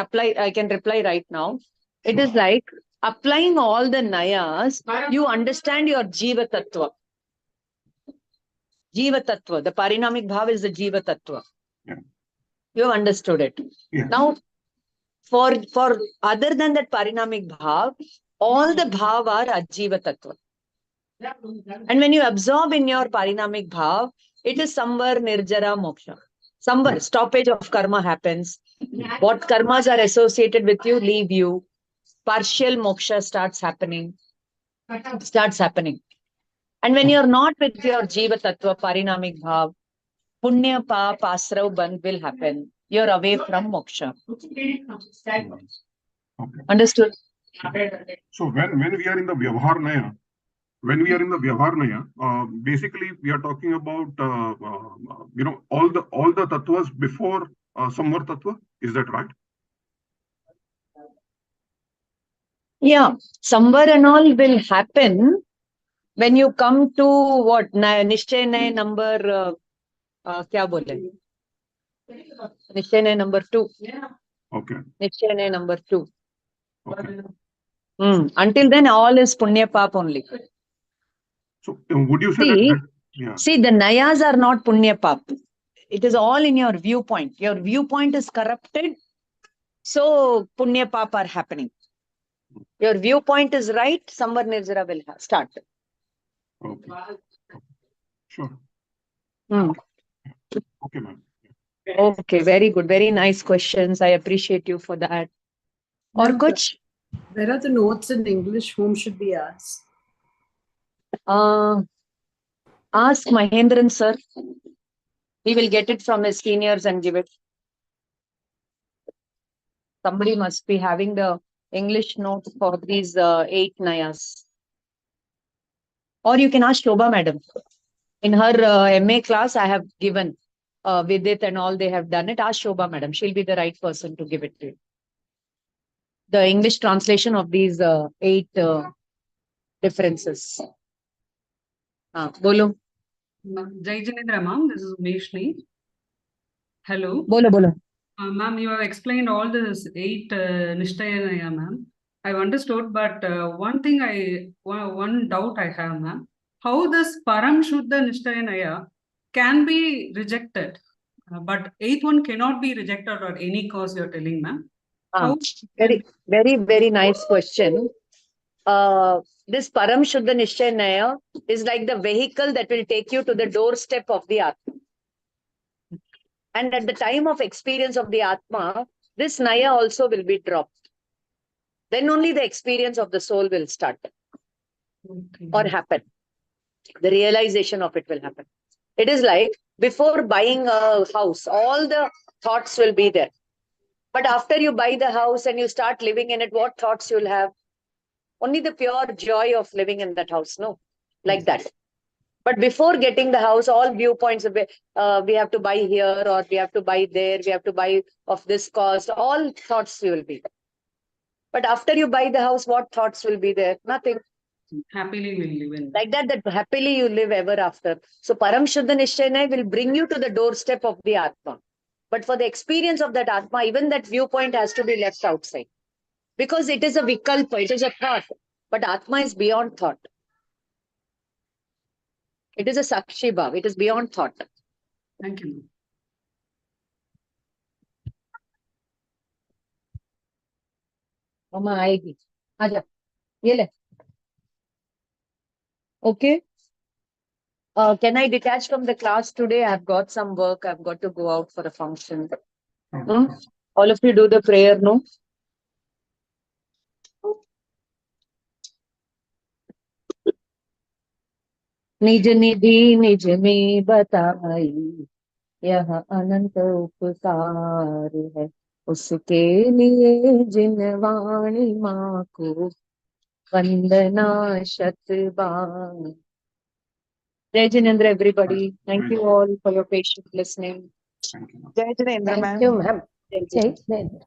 reply right now. It is like applying all the Nayas, you understand your Jiva Tattva. Jiva Tattva, the Parinamic Bhav is the Jiva Tattva. Yeah. You have understood it. Yeah. Now, for other than that Parinamic Bhav, all the Bhav are Ajiva Tattva. And when you absorb in your Parinamic Bhav, it is somewhere Nirjara Moksha. Somewhere stoppage of karma happens. What karmas are associated with you leave you. Partial moksha starts happening. And when you're not with your Jiva Tattva, Parinamic Bhav, Punya Paap Asrav Bandh will happen. You're away from moksha. Okay. Understood? So when we are in the Vyavhar Naya, basically we are talking about all the tattvas before Samvar Tattva. Is that right? Yeah, Samvar and all will happen when you come to what? Nishchay Nay number, kya bole? Nishchay Nay number 2. Okay. Nishchay Nay number 2. Okay. Until then, all is Punya Paap only. So would you say that? Yeah. See, the Nayas are not Punya Paap. It is all in your viewpoint. Your viewpoint is corrupted, so Punya Paap are happening. Your viewpoint is right, Samvar Nirjara will start. Okay. Sure. Okay, ma'am. Okay, very good. Very nice questions. I appreciate you for that. Or kuch? Where are the notes in English? Whom should we ask? Ask Mahendran sir. He will get it from his seniors and give it. Somebody must be having the English note for these 8 Nayas. Or you can ask Shobha madam. In her MA class, I have given Vidit and all, they have done it. Ask Shobha madam. She'll be the right person to give it to you. The English translation of these 8 differences. Bolo. Jai Jinendra ma'am, this is Meshni. Hello. Bolo. Ma'am, you have explained all this 8 Nishtayanaya, ma'am. I've understood, but one doubt I have, ma'am. how this Param Shuddha Nishchayanaya can be rejected, but eighth one cannot be rejected at any cost, you're telling, ma'am. How Very, very nice question. This Param Shuddha Nishchayanaya is like the vehicle that will take you to the doorstep of the Atma. And at the time of experience of the Atma, this Naya also will be dropped. Then only the experience of the soul will start or happen. The realization of it will happen. It is like before buying a house, all the thoughts will be there. But after you buy the house and you start living in it, what thoughts you'll have? Only the pure joy of living in that house, no? Like that. But before getting the house, all viewpoints of we have to buy here or we have to buy there, we have to buy of this cost, all thoughts will be. But after you buy the house, what thoughts will be there? Nothing. happily will live in. Like that happily you live ever after. So Param Shuddha Nishchayanaya will bring you to the doorstep of the Atma. But for the experience of that Atma, even that viewpoint has to be left outside. Because it is a vikalpa, it is a thought. But Atma is beyond thought. It is a Sakshi Bhav, it is beyond thought. Thank you. Mama aayegi. Aaja. Ye le. Okay. Can I detach from the class today? I've got some work. I've got to go out for a function. All of you do the prayer, no? निज निधि निज में बताई यह अनंत उपकार है उसके लिए जिन वाणी माँ को वंदना शतबार. Jai Jinendra, everybody. Thank you all for your patient listening. Thank you. Jai Jinendra, Thank ma'am. you, ma'am. Thank you. Jai Jinendra.